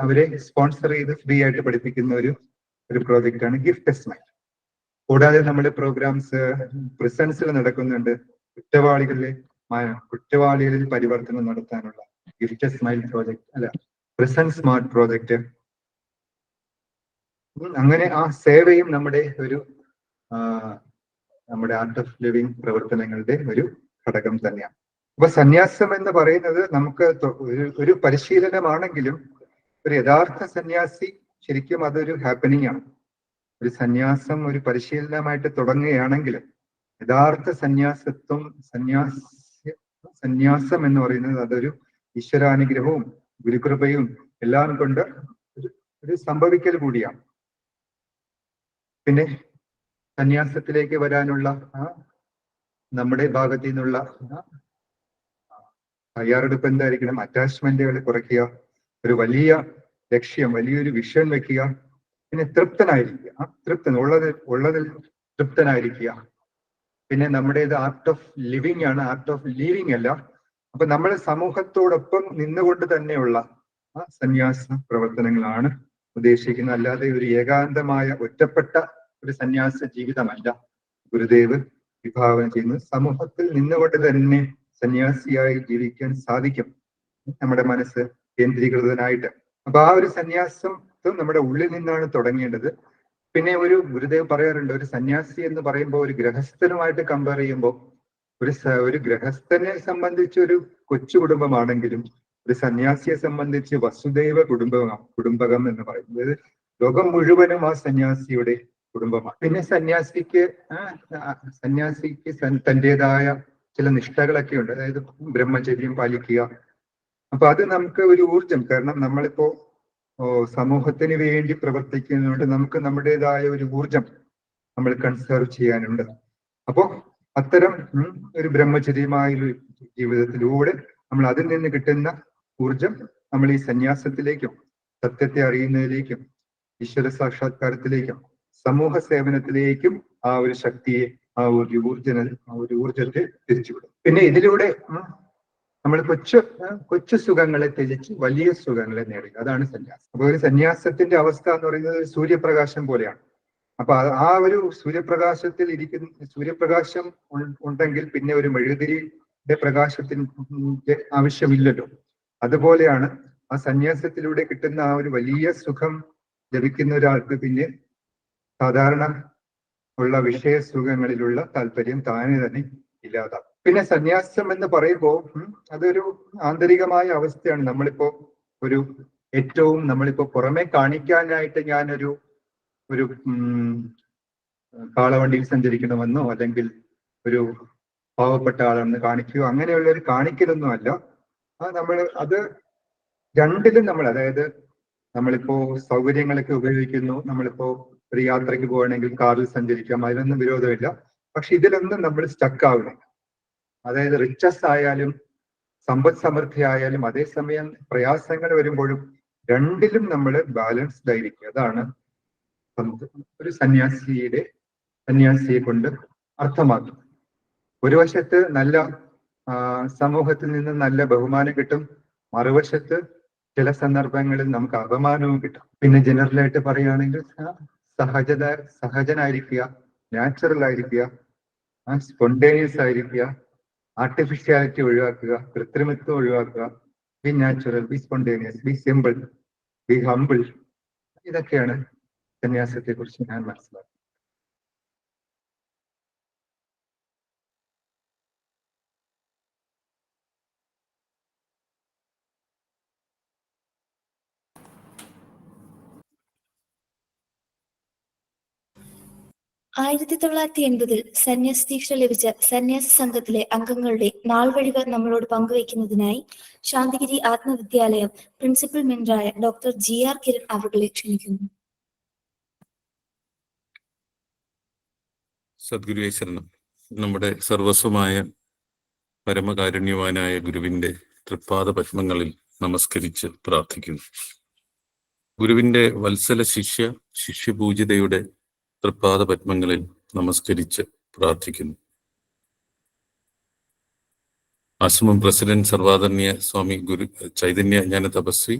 അവരെ സ്പോൺസർ ചെയ്ത് ഫ്രീ ആയിട്ട് പഠിപ്പിക്കുന്ന ഒരു പ്രോജക്റ്റാണ് ഗിഫ്റ്റ് സ്മൈൽ. കൂടാതെ നമ്മുടെ പ്രോഗ്രാംസ് പ്രിസൻസിൽ നടക്കുന്നുണ്ട്. കുറ്റവാളികളിൽ പരിവർത്തനം നടത്താനുള്ള gift smile project prison smart project. അങ്ങനെ ആ സേവയും നമ്മുടെ ആർട്ട് ഓഫ് ലിവിങ് പ്രവർത്തനങ്ങളുടെ ഒരു ഘടകം തന്നെയാണ്. അപ്പൊ സന്യാസം എന്ന് പറയുന്നത് നമുക്ക് ഒരു പരിശീലനമാണെങ്കിലും ഒരു യഥാർത്ഥ സന്യാസി ശരിക്കും അതൊരു ഹാപ്പനിങ് ആണ്. ഒരു സന്യാസം ഒരു പരിശീലനമായിട്ട് തുടങ്ങുകയാണെങ്കിലും യഥാർത്ഥ സന്യാസം എന്ന് പറയുന്നത് അതൊരു ഈശ്വരാനുഗ്രഹവും ഗുരുകൃപയും എല്ലാം കൊണ്ട് ഒരു സംഭവിക്കൽ കൂടിയാണ്. പിന്നെ സന്യാസത്തിലേക്ക് വരാനുള്ള നമ്മുടെ ഭാഗത്തു നിന്നുള്ള തയ്യാറെടുപ്പ് എന്തായിരിക്കണം? അറ്റാച്ച്മെന്റുകൾ കുറയ്ക്കുക, ഒരു വലിയ ലക്ഷ്യം, വലിയൊരു വിഷൻ വെക്കുക, പിന്നെ തൃപ്തനായിരിക്കുക, ഉള്ളതിൽ തൃപ്തനായിരിക്കുക. പിന്നെ നമ്മുടേത് ആർട്ട് ഓഫ് ലിവിങ് ആണ്, ആർട്ട് ഓഫ് ലീവിങ് അല്ല. അപ്പൊ നമ്മൾ സമൂഹത്തോടൊപ്പം നിന്നുകൊണ്ട് തന്നെയുള്ള സന്യാസ പ്രവർത്തനങ്ങളാണ് ഉദ്ദേശിക്കുന്നത്. അല്ലാതെ ഒരു ഏകാന്തമായ ഒറ്റപ്പെട്ട ഒരു സന്യാസ ജീവിതമല്ല ഗുരുദേവ് വിഭാവന ചെയ്യുന്നത്. സമൂഹത്തിൽ നിന്നുകൊണ്ട് തന്നെ സന്യാസിയായി ജീവിക്കാൻ സാധിക്കും, നമ്മുടെ മനസ്സ് കേന്ദ്രീകൃതനായിട്ട്. അപ്പൊ ആ ഒരു സന്യാസം നമ്മുടെ ഉള്ളിൽ നിന്നാണ് തുടങ്ങേണ്ടത്. പിന്നെ ഗുരുദേവ് പറയാറുണ്ട്, ഒരു സന്യാസി എന്ന് പറയുമ്പോൾ ഒരു ഗൃഹസ്ഥനുമായിട്ട് കമ്പയർ ചെയ്യുമ്പോൾ ഒരു ഗൃഹസ്ഥനെ സംബന്ധിച്ച് ഒരു കൊച്ചു കുടുംബമാണെങ്കിലും ഒരു സന്യാസിയെ സംബന്ധിച്ച് വസുദൈവ കുടുംബകം എന്ന് പറയുന്നത് ലോകം മുഴുവനും ആ സന്യാസിയുടെ കുടുംബമാണ്. പിന്നെ സന്യാസിക്ക് തന്റേതായ ചില നിഷ്ഠകളൊക്കെ ഉണ്ട്, അതായത് ബ്രഹ്മചര്യം പാലിക്കുക. അപ്പൊ അത് നമുക്ക് ഒരു ഊർജം, കാരണം നമ്മളിപ്പോ സമൂഹത്തിന് വേണ്ടി പ്രവർത്തിക്കുന്നതുകൊണ്ട് നമുക്ക് നമ്മുടേതായ ഒരു ഊർജം നമ്മൾ കൺസേർവ് ചെയ്യാനുണ്ട്. അപ്പോ അത്തരം ഒരു ബ്രഹ്മചര്യമായ ഒരു ജീവിതത്തിലൂടെ നമ്മൾ അതിൽ നിന്ന് കിട്ടുന്ന ഊർജം നമ്മൾ ഈ സന്യാസത്തിലേക്കും സത്യത്തെ അറിയുന്നതിലേക്കും ഈശ്വര സാക്ഷാത്കാരത്തിലേക്കും സമൂഹ സേവനത്തിലേക്കും ആ ഒരു ശക്തിയെ, ആ ഒരു ഊർജത്തെ തിരിച്ചുവിടും. പിന്നെ ഇതിലൂടെ നമ്മൾ കൊച്ചു സുഖങ്ങളെ ത്യജിച്ച് വലിയ സുഖങ്ങളെ നേടുക, അതാണ് സന്യാസം. അപ്പൊ ഒരു സന്യാസത്തിന്റെ അവസ്ഥ എന്ന് പറയുന്നത് സൂര്യപ്രകാശം പോലെയാണ്. അപ്പൊ ആ ഒരു സൂര്യപ്രകാശം ഉണ്ടെങ്കിൽ പിന്നെ ഒരു മെഴുകുതിരിയുടെ പ്രകാശത്തിന്റെ ആവശ്യമില്ലല്ലോ. അതുപോലെയാണ് ആ സന്യാസത്തിലൂടെ കിട്ടുന്ന ആ ഒരു വലിയ സുഖം ലഭിക്കുന്ന ഒരാൾക്ക് പിന്നെ സാധാരണ ഉള്ള വിഷയസുഖങ്ങളിലുള്ള താല്പര്യം താനെ തന്നെ ഇല്ലാതാവും. പിന്നെ സന്യാസം എന്ന് പറയുമ്പോൾ അതൊരു ആന്തരികമായ അവസ്ഥയാണ്. നമ്മളിപ്പോ പുറമെ കാണിക്കാനായിട്ട് ഞാനൊരു കാളവണ്ടിയിൽ സഞ്ചരിക്കണമെന്നോ അല്ലെങ്കിൽ ഒരു പാവപ്പെട്ട ആളെന്ന് കാണിക്കുകയോ അങ്ങനെയുള്ള ഒരു കാണിക്കലൊന്നും അല്ല. അത് രണ്ടിലും അതായത് നമ്മളിപ്പോ സൗകര്യങ്ങളൊക്കെ ഉപയോഗിക്കുന്നു, നമ്മളിപ്പോ ഒരു യാത്രയ്ക്ക് പോകണമെങ്കിൽ കാറിൽ സഞ്ചരിക്കാം, അതിലൊന്നും വിരോധമില്ല. പക്ഷെ ഇതിലൊന്നും നമ്മൾ സ്റ്റക്ക് ആവുന്നില്ല. അതായത് റിച്ചസ് ആയാലും സമ്പദ് സമൃദ്ധിയായാലും അതേസമയം പ്രയാസങ്ങൾ വരുമ്പോഴും രണ്ടിലും നമ്മൾ ബാലൻസ്ഡ് ആയിരിക്കുക. അതാണ് ഒരു സന്യാസിയെ കൊണ്ട് അർത്ഥമാക്കുന്നത്. ഒരു വശത്ത് നല്ല സമൂഹത്തിൽ നിന്ന് നല്ല ബഹുമാനം കിട്ടും, മറുവശത്ത് ചില സന്ദർഭങ്ങളിൽ നമുക്ക് അപമാനവും കിട്ടും. പിന്നെ ജനറലായിട്ട് പറയുകയാണെങ്കിൽ സഹജനായിരിക്കുക, നാച്ചുറൽ ആയിരിക്കുക, സ്പോണ്ടേനിയസ് ആയിരിക്കുക, ആർട്ടിഫിഷ്യാലിറ്റി ഒഴിവാക്കുക, കൃത്രിമത്വം ഒഴിവാക്കുക, B natural, B spontaneous, B simple, B humble. ഇതൊക്കെയാണ് സന്യാസത്തെ കുറിച്ച് ഞാൻ മനസ്സിലാക്കുന്നത്. ആയിരത്തി 1980 സന്യാസ ദീക്ഷ ലഭിച്ച സന്യാസ സംഘത്തിലെ അംഗങ്ങളുടെ നാൾവഴികൾ നമ്മളോട് പങ്കുവയ്ക്കുന്നതിനായി ശാന്തിഗിരി ആത്മവിദ്യാലയം പ്രിൻസിപ്പൽ മെമ്പറായ ഡോക്ടർ GR കിരൺ അവരുടെ ക്ഷണിക്കുന്നു. സദ്ഗുരുവേ ശരണം. നമ്മുടെ സർവസ്വമായ പരമകാരുണ്യവാനായ ഗുരുവിന്റെ തൃപ്പാദ പത്മങ്ങളിൽ നമസ്കരിച്ച് പ്രാർത്ഥിക്കുന്നു. ഗുരുവിന്റെ വത്സല ശിഷ്യപൂജിതയുടെ തൃപ്പാദ പത്മങ്ങളിൽ നമസ്കരിച്ച് പ്രാർത്ഥിക്കുന്നു. ആശ്രമം പ്രസിഡന്റ് സർവാദരണീയ സ്വാമി ഗുരു ചൈതന്യ ജ്ഞാന തപസ്വി,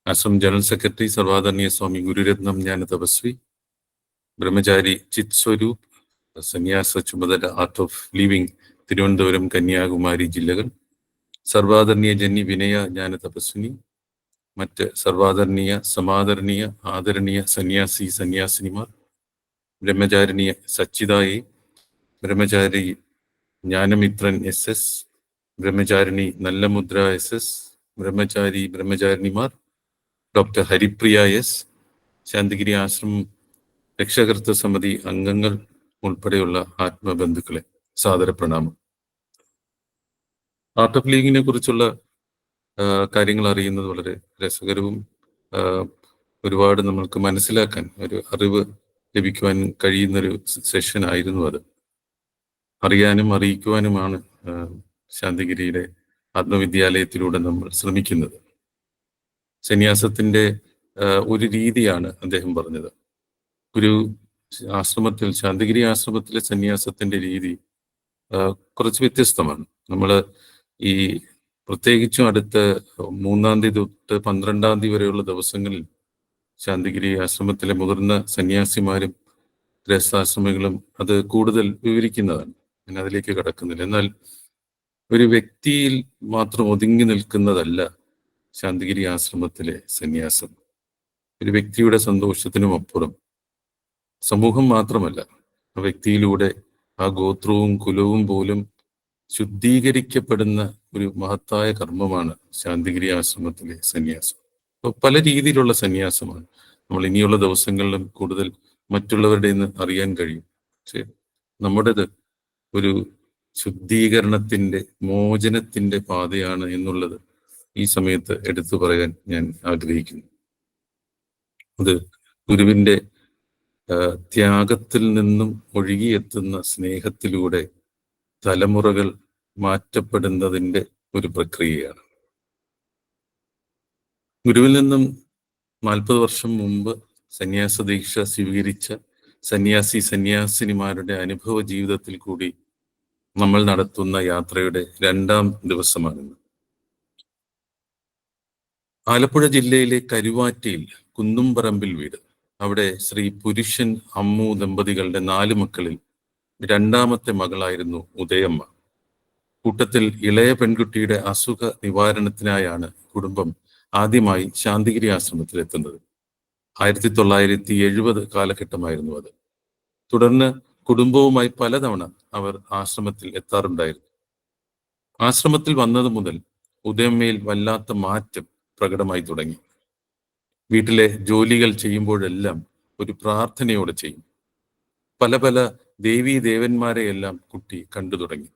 ആശ്രമം ജനറൽ സെക്രട്ടറി സർവാദരണീയ സ്വാമി ഗുരുരത്നം ജ്ഞാന തപസ്വി, ബ്രഹ്മചാരി ചിത് സ്വരൂപ്, സന്യാസ ചുമതല art of living Thiruvananthapuram Kanyakumari ജില്ലകൾ, സർവാദരണീയ ജന്നി വിനയ ജ്ഞാന തപസ്വിനി, മറ്റ് സർവാദരണീയ സമാദരണീയ ആദരണീയ സന്യാസിനിമാർ, ബ്രഹ്മചാരിണി സച്ചിതായി, ബ്രഹ്മചാരി ജ്ഞാനമിത്രൻ SS, ബ്രഹ്മചാരിണി നല്ലമുദ്ര SS, ബ്രഹ്മചാരിണിമാർ, ഡോക്ടർ ഹരിപ്രിയ S, ശാന്തിഗിരി ആശ്രമം രക്ഷകർത്തൃ സമിതി അംഗങ്ങൾ ഉൾപ്പെടെയുള്ള ആത്മബന്ധുക്കളെ സാദര പ്രണാമം. ആർട്ട് ഓഫ് ലിവിങ്ങിനെ കുറിച്ചുള്ള കാര്യങ്ങൾ അറിയുന്നത് വളരെ രസകരവും ഒരുപാട് നമ്മൾക്ക് മനസ്സിലാക്കാൻ ഒരു അറിവ് ലഭിക്കുവാൻ കഴിയുന്നൊരു സെഷൻ ആയിരുന്നു അത്. അറിയാനും അറിയിക്കുവാനുമാണ് ശാന്തിഗിരിയുടെ ആത്മവിദ്യാലയത്തിലൂടെ നമ്മൾ ശ്രമിക്കുന്നത്. സന്യാസത്തിന്റെ ഒരു രീതിയാണ് അദ്ദേഹം പറഞ്ഞത്. ഒരു ആശ്രമത്തിൽ, ശാന്തിഗിരി ആശ്രമത്തിലെ സന്യാസത്തിന്റെ രീതി കുറച്ച് വ്യത്യസ്തമാണ്. നമ്മൾ ഈ പ്രത്യേകിച്ചും അടുത്ത 3-ാം തീയതി തൊട്ട് 12-ാം തീയതി വരെയുള്ള ദിവസങ്ങളിൽ ശാന്തിഗിരി ആശ്രമത്തിലെ മുതിർന്ന സന്യാസിമാരും ഗൃഹസ്ഥാശ്രമികളും അത് കൂടുതൽ വിവരിക്കുന്നതാണ്. ഞാൻ അതിലേക്ക് കടക്കുന്നില്ല. എന്നാൽ ഒരു വ്യക്തിയിൽ മാത്രം ഒതുങ്ങി നിൽക്കുന്നതല്ല ശാന്തിഗിരി ആശ്രമത്തിലെ സന്യാസം. ഒരു വ്യക്തിയുടെ സന്തോഷത്തിനും അപ്പുറം സമൂഹം മാത്രമല്ല, ആ വ്യക്തിയിലൂടെ ആ ഗോത്രവും കുലവും പോലും ശുദ്ധീകരിക്കപ്പെടുന്ന ഒരു മഹത്തായ കർമ്മമാണ് ശാന്തിഗിരി ആശ്രമത്തിലെ സന്യാസം. അപ്പോൾ പല രീതിയിലുള്ള സന്യാസമാണ്. നമ്മൾ ഇനിയുള്ള ദിവസങ്ങളിലും കൂടുതൽ മറ്റുള്ളവരുടെ നിന്ന് അറിയാൻ കഴിയും. പക്ഷെ നമ്മുടേത് ഒരു ശുദ്ധീകരണത്തിന്റെ, മോചനത്തിന്റെ പാതയാണ് എന്നുള്ളത് ഈ സമയത്ത് എടുത്തു പറയാൻ ഞാൻ ആഗ്രഹിക്കുന്നു. അത് ഗുരുവിന്റെ ത്യാഗത്തിൽ നിന്നും ഒഴുകിയെത്തുന്ന സ്നേഹത്തിലൂടെ തലമുറകൾ മാറ്റപ്പെടുന്നതിൻ്റെ ഒരു പ്രക്രിയയാണ്. ഗുരുവിൽ നിന്നും 40 വർഷം മുമ്പ് സന്യാസ ദീക്ഷ സ്വീകരിച്ച സന്യാസിനിമാരുടെ അനുഭവ ജീവിതത്തിൽ കൂടി നമ്മൾ നടത്തുന്ന യാത്രയുടെ 2-ാം ദിവസമാണിന്ന്. ആലപ്പുഴ ജില്ലയിലെ കരുവാറ്റയിൽ കുന്നുംപറമ്പിൽ വീട്. അവിടെ ശ്രീ പുരുഷൻ അമ്മു ദമ്പതികളുടെ 4 മക്കളിൽ 2-ാമത്തെ മകളായിരുന്നു ഉദയമ്മ. കൂട്ടത്തിൽ ഇളയ പെൺകുട്ടിയുടെ അസുഖ നിവാരണത്തിനായാണ് കുടുംബം ആദ്യമായി ശാന്തിഗിരി ആശ്രമത്തിൽ എത്തുന്നത്. 1970 കാലഘട്ടമായിരുന്നു അത്. തുടർന്ന് കുടുംബവുമായി പലതവണ അവർ ആശ്രമത്തിൽ എത്താറുണ്ടായിരുന്നു. ആശ്രമത്തിൽ വന്നത് മുതൽ ഉദയമ്മയിൽ വല്ലാത്ത മാറ്റം പ്രകടമായി തുടങ്ങി. വീട്ടിലെ ജോലികൾ ചെയ്യുമ്പോഴെല്ലാം ഒരു പ്രാർത്ഥനയോടെ ചെയ്യും. പല ദേവീ ദേവന്മാരെയെല്ലാം കുട്ടി കണ്ടു തുടങ്ങി.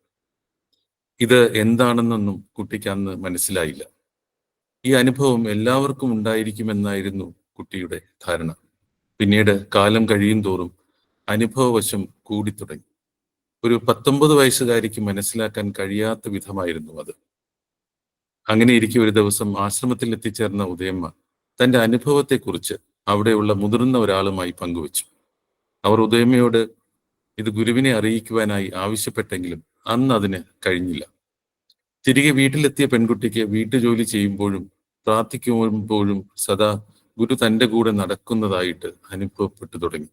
ഇത് എന്താണെന്നൊന്നും കുട്ടിക്ക് അന്ന് മനസ്സിലായില്ല. ഈ അനുഭവം എല്ലാവർക്കും ഉണ്ടായിരിക്കുമെന്നായിരുന്നു കുട്ടിയുടെ ധാരണ. പിന്നീട് കാലം കഴിയും തോറും അനുഭവവശം കൂടിത്തുടങ്ങി. ഒരു 19 വയസ്സുകാരിക്ക് മനസ്സിലാക്കാൻ കഴിയാത്ത വിധമായിരുന്നു അത്. അങ്ങനെ ഇരിക്കെ ഒരു ദിവസം ആശ്രമത്തിൽ എത്തിച്ചേർന്ന ഉദയമ്മ തന്റെ അനുഭവത്തെക്കുറിച്ച് അവിടെയുള്ള മുതിർന്ന ഒരാളുമായി പങ്കുവച്ചു. അവർ ഉദയമ്മയോട് ഇത് ഗുരുവിനെ അറിയിക്കുവാനായി ആവശ്യപ്പെട്ടെങ്കിലും അന്ന് അതിന് കഴിഞ്ഞില്ല. തിരികെ വീട്ടിലെത്തിയ പെൺകുട്ടിക്ക് വീട്ടുജോലി ചെയ്യുമ്പോഴും പ്രാർത്ഥിക്കുമ്പോഴും സദാ ഗുരു തന്റെ കൂടെ നടക്കുന്നതായിട്ട് അനുഭവപ്പെട്ടു തുടങ്ങി.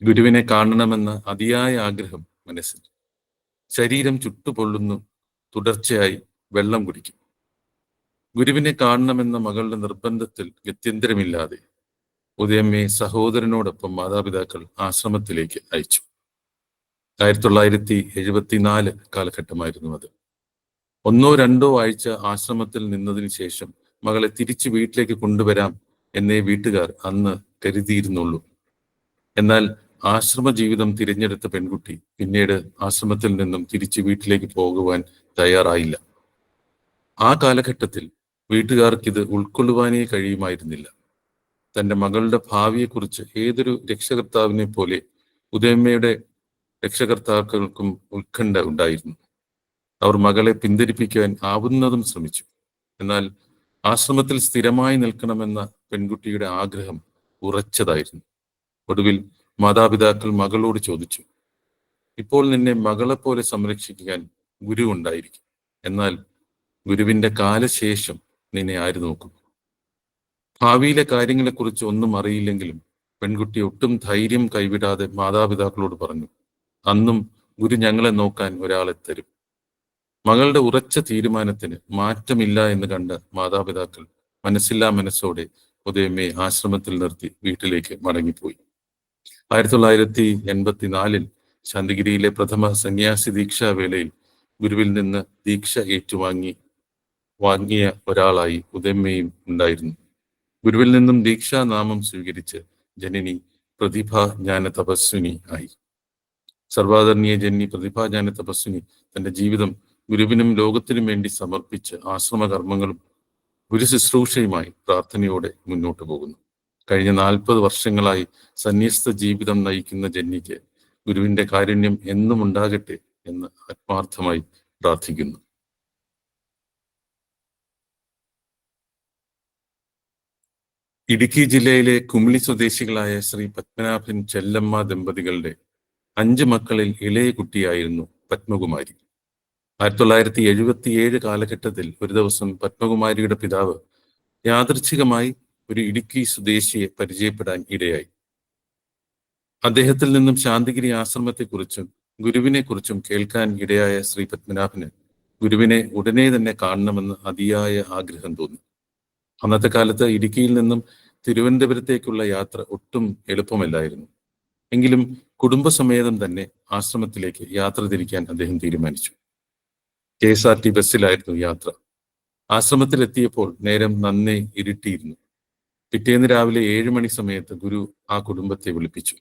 ഗുരുവിനെ കാണണമെന്ന അതിയായ ആഗ്രഹം മനസ്സിൽ. ശരീരം ചുട്ടുപൊള്ളുന്നു. തുടർച്ചയായി വെള്ളം കുടിക്കും. ഗുരുവിനെ കാണണമെന്ന മകളുടെ നിർബന്ധത്തിൽ ഗത്യന്തരമില്ലാതെ ഉദയമ്മയെ സഹോദരനോടൊപ്പം മാതാപിതാക്കൾ ആശ്രമത്തിലേക്ക് അയച്ചു. 1974 കാലഘട്ടമായിരുന്നു അത്. 1-2 ആഴ്ച ആശ്രമത്തിൽ നിന്നതിന് ശേഷം മകളെ തിരിച്ചു വീട്ടിലേക്ക് കൊണ്ടുവരാം എന്നേ വീട്ടുകാർ അന്ന് കരുതിയിരുന്നുള്ളൂ. എന്നാൽ ആശ്രമ ജീവിതം തിരഞ്ഞെടുത്ത പെൺകുട്ടി പിന്നീട് ആശ്രമത്തിൽ നിന്നും തിരിച്ചു വീട്ടിലേക്ക് പോകുവാൻ തയ്യാറായില്ല. ആ കാലഘട്ടത്തിൽ വീട്ടുകാർക്കിത് ഉൾക്കൊള്ളുവാനേ കഴിയുമായിരുന്നില്ല. തന്റെ മകളുടെ ഭാവിയെക്കുറിച്ച് ഏതൊരു രക്ഷകർത്താവിനെ പോലെ ഉദയമ്മയുടെ രക്ഷകർത്താക്കൾക്കും ഉത്കണ്ഠ ഉണ്ടായിരുന്നു. അവർ മകളെ പിന്തിരിപ്പിക്കുവാൻ ആവുന്നതും ശ്രമിച്ചു. എന്നാൽ ആശ്രമത്തിൽ സ്ഥിരമായി നിൽക്കണമെന്ന പെൺകുട്ടിയുടെ ആഗ്രഹം ഉറച്ചതായിരുന്നു. ഒടുവിൽ മാതാപിതാക്കൾ മകളോട് ചോദിച്ചു, ഇപ്പോൾ നിന്നെ മകളെപ്പോലെ സംരക്ഷിക്കാൻ ഗുരു ഉണ്ടായിരിക്കും. എന്നാൽ ഗുരുവിന്റെ കാലശേഷം നിന്നെ ആര് നോക്കും? ഭാവിയിലെ കാര്യങ്ങളെക്കുറിച്ച് ഒന്നും അറിയില്ലെങ്കിലും പെൺകുട്ടി ഒട്ടും ധൈര്യം കൈവിടാതെ മാതാപിതാക്കളോട് പറഞ്ഞു, അന്നും ഗുരു ഞങ്ങളെ നോക്കാൻ ഒരാളെ തരും. മകളുടെ ഉറച്ച തീരുമാനത്തിന് മാറ്റമില്ല എന്ന് കണ്ട മാതാപിതാക്കൾ മനസ്സില്ലാ മനസ്സോടെ ഉദയമ്മയെ ആശ്രമത്തിൽ നിർത്തി വീട്ടിലേക്ക് മടങ്ങിപ്പോയി. 1984 ശാന്തിഗിരിയിലെ പ്രഥമ സന്യാസി ദീക്ഷാവേളയിൽ ഗുരുവിൽ നിന്ന് ദീക്ഷ വാങ്ങിയ ഒരാളായി ഉദയമ്മയും ഉണ്ടായിരുന്നു. ഗുരുവിൽ നിന്നും ദീക്ഷാനാമം സ്വീകരിച്ച് ജനനി പ്രതിഭാജ്ഞാന തപസ്വിനി ആയി. സർവാദരണീയ ജനനി പ്രതിഭാജ്ഞാന തപസ്വിനി തന്റെ ജീവിതം ഗുരുവിനും ലോകത്തിനും വേണ്ടി സമർപ്പിച്ച് ആശ്രമകർമ്മങ്ങളും ഗുരു ശുശ്രൂഷയുമായി പ്രാർത്ഥനയോടെ മുന്നോട്ട് പോകുന്നു. കഴിഞ്ഞ 40 വർഷങ്ങളായി സന്യസ്ത ജീവിതം നയിക്കുന്ന ജന്നിക്ക് ഗുരുവിന്റെ കാരുണ്യം എന്നും ഉണ്ടാകട്ടെ എന്ന് ആത്മാർത്ഥമായി പ്രാർത്ഥിക്കുന്നു. ഇടുക്കി ജില്ലയിലെ കുമിളി സ്വദേശികളായ ശ്രീ പത്മനാഭൻ ചെല്ലമ്മ ദമ്പതികളുടെ 5 മക്കളിൽ ഇളയ കുട്ടിയായിരുന്നു പത്മകുമാരി. 1977 കാലഘട്ടത്തിൽ ഒരു ദിവസം പത്മകുമാരിയുടെ പിതാവ് യാദൃച്ഛികമായി ഒരു ഇടുക്കി സ്വദേശിയെ പരിചയപ്പെടാൻ ഇടയായി. അദ്ദേഹത്തിൽ നിന്നും ശാന്തിഗിരി ആശ്രമത്തെക്കുറിച്ചും ഗുരുവിനെക്കുറിച്ചും കേൾക്കാൻ ഇടയായ ശ്രീ പത്മനാഭന് ഗുരുവിനെ ഉടനെ തന്നെ കാണണമെന്ന് അതിയായ ആഗ്രഹം തോന്നി. അന്നത്തെ കാലത്ത് ഇടുക്കിയിൽ നിന്നും തിരുവനന്തപുരത്തേക്കുള്ള യാത്ര ഒട്ടും എളുപ്പമല്ലായിരുന്നു. എങ്കിലും കുടുംബസമേതം തന്നെ ആശ്രമത്തിലേക്ക് യാത്ര തിരിക്കാൻ അദ്ദേഹം തീരുമാനിച്ചു. KSRT ബസ്സിലായിരുന്നു യാത്ര. ആശ്രമത്തിലെത്തിയപ്പോൾ നേരം നന്നേ ഇരുട്ടിയിരുന്നു. പിറ്റേന്ന് രാവിലെ 7 മണി സമയത്ത് ഗുരു ആ കുടുംബത്തെ വിളിപ്പിച്ചു.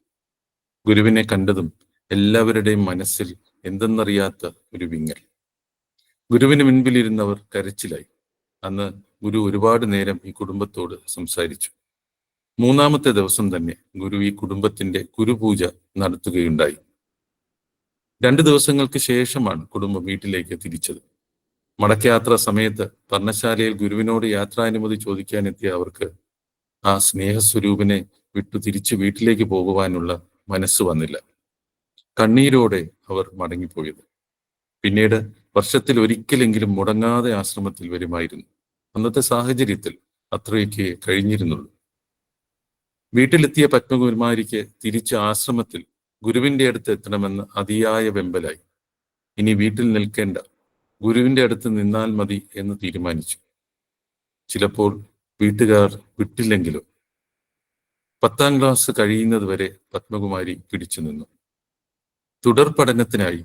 ഗുരുവിനെ കണ്ടതും എല്ലാവരുടെയും മനസ്സിൽ എന്തെന്നറിയാത്ത ഒരു വിങ്ങൽ. ഗുരുവിന് മുൻപിലിരുന്നവർ കരച്ചിലായി. അന്ന് ഗുരു ഒരുപാട് നേരം ഈ കുടുംബത്തോട് സംസാരിച്ചു. 3-ാമത്തെ ദിവസം തന്നെ ഗുരു ഈ കുടുംബത്തിന്റെ ഗുരുപൂജ നടത്തുകയുണ്ടായി. 2 ദിവസങ്ങൾക്ക് ശേഷമാണ് കുടുംബം വീട്ടിലേക്ക് തിരിച്ചത്. മടക്കയാത്ര സമയത്ത് പർണശാലയിൽ ഗുരുവിനോട് യാത്രാനുമതി ചോദിക്കാനെത്തിയ അവർക്ക് ആ സ്നേഹസ്വരൂപനെ വിട്ടു തിരിച്ചു വീട്ടിലേക്ക് പോകുവാനുള്ള മനസ്സ് വന്നില്ല. കണ്ണീരോടെ അവർ മടങ്ങിപ്പോയത്. പിന്നീട് വർഷത്തിൽ ഒരിക്കലെങ്കിലും മുടങ്ങാതെ ആശ്രമത്തിൽ വരുമായിരുന്നു. അന്നത്തെ സാഹചര്യത്തിൽ അത്രയൊക്കെ കഴിഞ്ഞിരുന്നുള്ളൂ. വീട്ടിലെത്തിയ പത്മകുമാരിക്ക് തിരിച്ച് ആശ്രമത്തിൽ ഗുരുവിന്റെ അടുത്ത് എത്തണമെന്ന് അതിയായ വെമ്പലായി. ഇനി വീട്ടിൽ നിൽക്കേണ്ട, ഗുരുവിന്റെ അടുത്ത് നിന്നാൽ മതി എന്ന് തീരുമാനിച്ചു. ചിലപ്പോൾ വീട്ടുകാർ വിട്ടില്ലെങ്കിലും 10ാം ക്ലാസ് കഴിയുന്നത് വരെ പത്മകുമാരി പിടിച്ചു നിന്നു. തുടർ പഠനത്തിനായി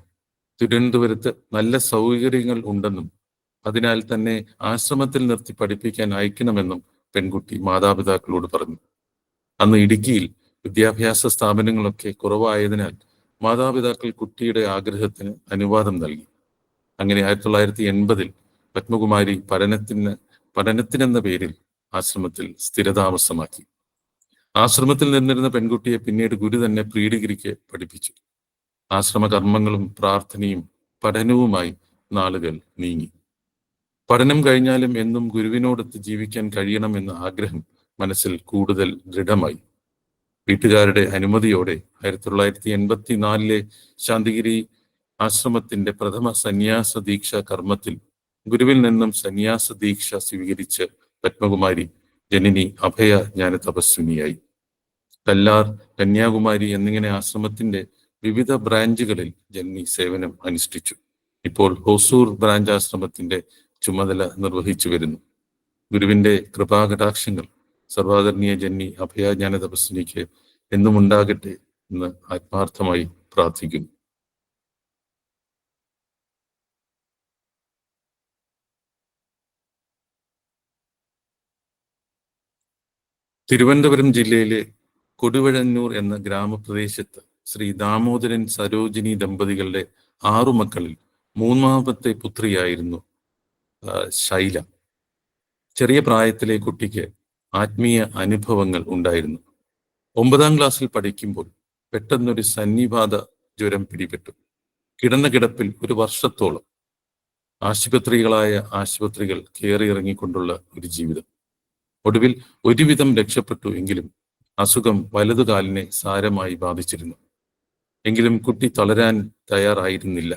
തിരുവനന്തപുരത്ത് നല്ല സൗകര്യങ്ങൾ ഉണ്ടെന്നും അതിനാൽ തന്നെ ആശ്രമത്തിൽ നിർത്തി പഠിപ്പിക്കാൻ അയക്കണമെന്നും പെൺകുട്ടി മാതാപിതാക്കളോട് പറഞ്ഞു. അന്ന് ഇടുക്കിയിൽ വിദ്യാഭ്യാസ സ്ഥാപനങ്ങളൊക്കെ കുറവായതിനാൽ മാതാപിതാക്കൾ കുട്ടിയുടെ ആഗ്രഹത്തിന് അനുവാദം നൽകി. അങ്ങനെ 1980 പത്മകുമാരി പഠനത്തിനെന്ന പേരിൽ ആശ്രമത്തിൽ സ്ഥിരതാമസമാക്കി. ആശ്രമത്തിൽ നിന്നിരുന്ന പെൺകുട്ടിയെ പിന്നീട് ഗുരു തന്നെ പ്രീ ഡിഗ്രിക്ക് പഠിപ്പിച്ചു. ആശ്രമ കർമ്മങ്ങളും പ്രാർത്ഥനയും പഠനവുമായി നാളുകൾ നീങ്ങി. പഠനം കഴിഞ്ഞാലും എന്നും ഗുരുവിനോടൊത്ത് ജീവിക്കാൻ കഴിയണമെന്ന ആഗ്രഹം മനസ്സിൽ കൂടുതൽ ദൃഢമായി. വീട്ടുകാരുടെ അനുമതിയോടെ 1984 ശാന്തിഗിരി ആശ്രമത്തിന്റെ പ്രഥമ സന്യാസ ദീക്ഷ കർമ്മത്തിൽ ഗുരുവിൽ നിന്നും സന്യാസ ദീക്ഷ സ്വീകരിച്ച് പത്മകുമാരി ജനനി അഭയ ജ്ഞാന തപസ്വിനിയായി. കല്ലാർ, കന്യാകുമാരി എന്നിങ്ങനെ ആശ്രമത്തിന്റെ വിവിധ ബ്രാഞ്ചുകളിൽ ജനനി സേവനം അനുഷ്ഠിച്ചു. ഇപ്പോൾ ഹൊസൂർ ബ്രാഞ്ച് ആശ്രമത്തിന്റെ ചുമതല നിർവഹിച്ചു വരുന്നു. ഗുരുവിന്റെ കൃപാകടാക്ഷങ്ങൾ സർവാദരണീയ ജനനി അഭയ ജ്ഞാന തപസ്വിനിക്ക് എന്നും ഉണ്ടാകട്ടെ എന്ന് ആത്മാർത്ഥമായി പ്രാർത്ഥിക്കുന്നു. തിരുവനന്തപുരം ജില്ലയിലെ കൊടുവഴന്നൂർ എന്ന ഗ്രാമപ്രദേശത്ത് ശ്രീ ദാമോദരൻ സരോജിനി ദമ്പതികളുടെ 6 മക്കളിൽ 3ാമത്തെ പുത്രിയായിരുന്നു ശൈല. ചെറിയ പ്രായത്തിലെ കുട്ടിക്ക് ആത്മീയ അനുഭവങ്ങൾ ഉണ്ടായിരുന്നു. 9ാം ക്ലാസ്സിൽ പഠിക്കുമ്പോൾ പെട്ടെന്നൊരു സന്നിപാത ജ്വരം പിടിപെട്ടു. കിടന്ന കിടപ്പിൽ 1 വർഷത്തോളം ആശുപത്രികൾ കയറിയിറങ്ങിക്കൊണ്ടുള്ള ഒരു ജീവിതം. ഒടുവിൽ ഒരുവിധം രക്ഷപ്പെട്ടു. എങ്കിലും അസുഖം വലതുകാലിനെ സാരമായി ബാധിച്ചിരുന്നു. എങ്കിലും കുട്ടി തളരാൻ തയ്യാറായിരുന്നില്ല.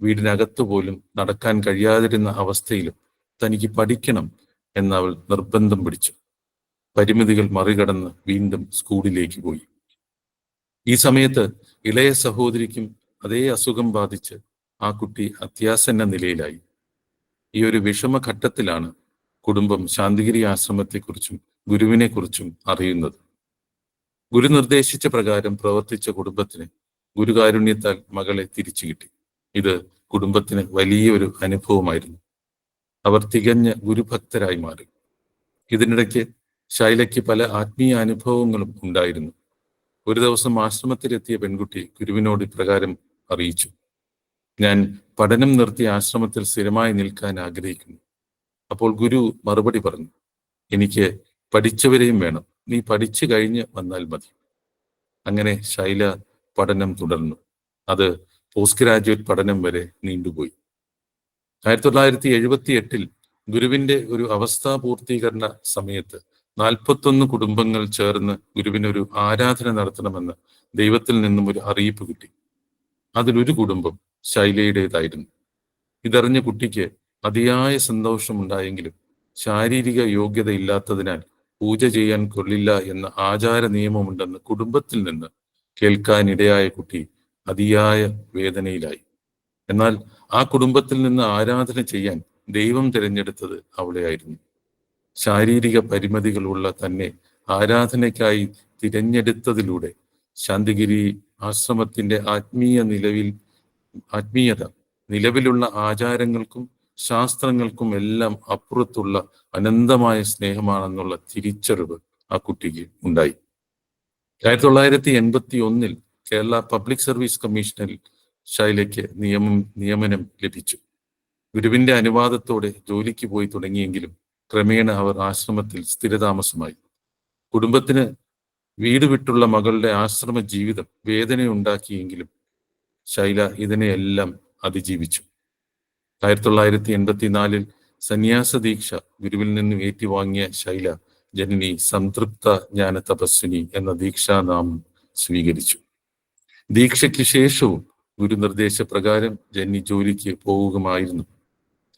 വീടിനകത്തു പോലും നടക്കാൻ കഴിയാതിരുന്ന അവസ്ഥയിലും തനിക്ക് പഠിക്കണം എന്നവൾ നിർബന്ധം പിടിച്ചു. പരിമിതികൾ മറികടന്ന് വീണ്ടും സ്കൂളിലേക്ക് പോയി. ഈ സമയത്ത് ഇളയ സഹോദരിക്കും അതേ അസുഖം ബാധിച്ച് ആ കുട്ടി അത്യാസന്ന നിലയിലായി. ഈ ഒരു വിഷമഘട്ടത്തിലാണ് കുടുംബം ശാന്തിഗിരി ആശ്രമത്തെക്കുറിച്ചും ഗുരുവിനെക്കുറിച്ചും അറിയുന്നത്. ഗുരു നിർദ്ദേശിച്ച പ്രകാരം പ്രവർത്തിച്ച കുടുംബത്തിന് ഗുരുകാരുണ്യത്താൽ മകളെ തിരിച്ചു കിട്ടി. ഇത് കുടുംബത്തിന് വലിയൊരു അനുഭവമായിരുന്നു. അവർ തികഞ്ഞ ഗുരുഭക്തരായി മാറി. ഇതിനിടയ്ക്ക് ശൈലയ്ക്ക് പല ആത്മീയ അനുഭവങ്ങളും ഉണ്ടായിരുന്നു. ഒരു ദിവസം ആശ്രമത്തിലെത്തിയ പെൺകുട്ടി ഗുരുവിനോട് ഇപ്രകാരം അറിയിച്ചു: ഞാൻ പഠനം നിർത്തി ആശ്രമത്തിൽ സ്ഥിരമായി നിൽക്കാൻ ആഗ്രഹിക്കുന്നു. അപ്പോൾ ഗുരു മറുപടി പറഞ്ഞു: എനിക്ക് പഠിച്ചവരെയും വേണം, നീ പഠിച്ചു കഴിഞ്ഞ് വന്നാൽ മതി. അങ്ങനെ ശൈല പഠനം തുടർന്നു. അത് പോസ്റ്റ് ഗ്രാജുവേറ്റ് പഠനം വരെ നീണ്ടുപോയി. 1978 ഗുരുവിന്റെ ഒരു അവസ്ഥാ പൂർത്തീകരണ സമയത്ത് 41 കുടുംബങ്ങൾ ചേർന്ന് ഗുരുവിനൊരു ആരാധന നടത്തണമെന്ന് ദൈവത്തിൽ നിന്നും ഒരു അറിയിപ്പ് കിട്ടി. അതിലൊരു കുടുംബം ശൈലയുടേതായിരുന്നു. ഇതറിഞ്ഞ കുട്ടിക്ക് അതിയായ സന്തോഷമുണ്ടായെങ്കിലും ശാരീരിക യോഗ്യത ഇല്ലാത്തതിനാൽ പൂജ ചെയ്യാൻ കൊള്ളില്ല എന്ന ആചാര നിയമമുണ്ടെന്ന് കുടുംബത്തിൽ നിന്ന് കേൾക്കാനിടയായ കുട്ടി അതിയായ വേദനയിലായി. എന്നാൽ ആ കുടുംബത്തിൽ നിന്ന് ആരാധന ചെയ്യാൻ ദൈവം തിരഞ്ഞെടുത്തത് അവളെയായിരുന്നു. ശാരീരിക പരിമിതികളുള്ള തന്നെ ആരാധനയ്ക്കായി തിരഞ്ഞെടുത്തതിലൂടെ ശാന്തിഗിരി ആശ്രമത്തിന്റെ ആത്മീയത നിലവിലുള്ള ആചാരങ്ങൾക്കും ശാസ്ത്രങ്ങൾക്കും എല്ലാം അപ്പുറത്തുള്ള അനന്തമായ സ്നേഹമാണെന്നുള്ള തിരിച്ചറിവ് ആ കുട്ടിക്ക് ഉണ്ടായി. 1981 കേരള പബ്ലിക് സർവീസ് കമ്മീഷനിൽ ശൈലയ്ക്ക് നിയമനം ലഭിച്ചു. ഗുരുവിന്റെ അനുവാദത്തോടെ ജോലിക്ക് പോയി തുടങ്ങിയെങ്കിലും ക്രമേണ അവർ ആശ്രമത്തിൽ സ്ഥിരതാമസമായി. കുടുംബത്തിന് വീട് വിട്ടുള്ള മകളുടെ ആശ്രമ ജീവിതം വേദനയുണ്ടാക്കിയെങ്കിലും ശൈല ഇതിനെയെല്ലാം അതിജീവിച്ചു. 1984 സന്യാസ ദീക്ഷ ഗുരുവിൽ നിന്നും ഏറ്റുവാങ്ങിയ ശൈല ജനനി സംതൃപ്ത ജ്ഞാന തപസ്വിനി എന്ന ദീക്ഷാനാമം സ്വീകരിച്ചു. ദീക്ഷയ്ക്ക് ശേഷവും ഗുരു നിർദ്ദേശപ്രകാരം ജനനി ജോലിക്ക് പോവുകയായിരുന്നു.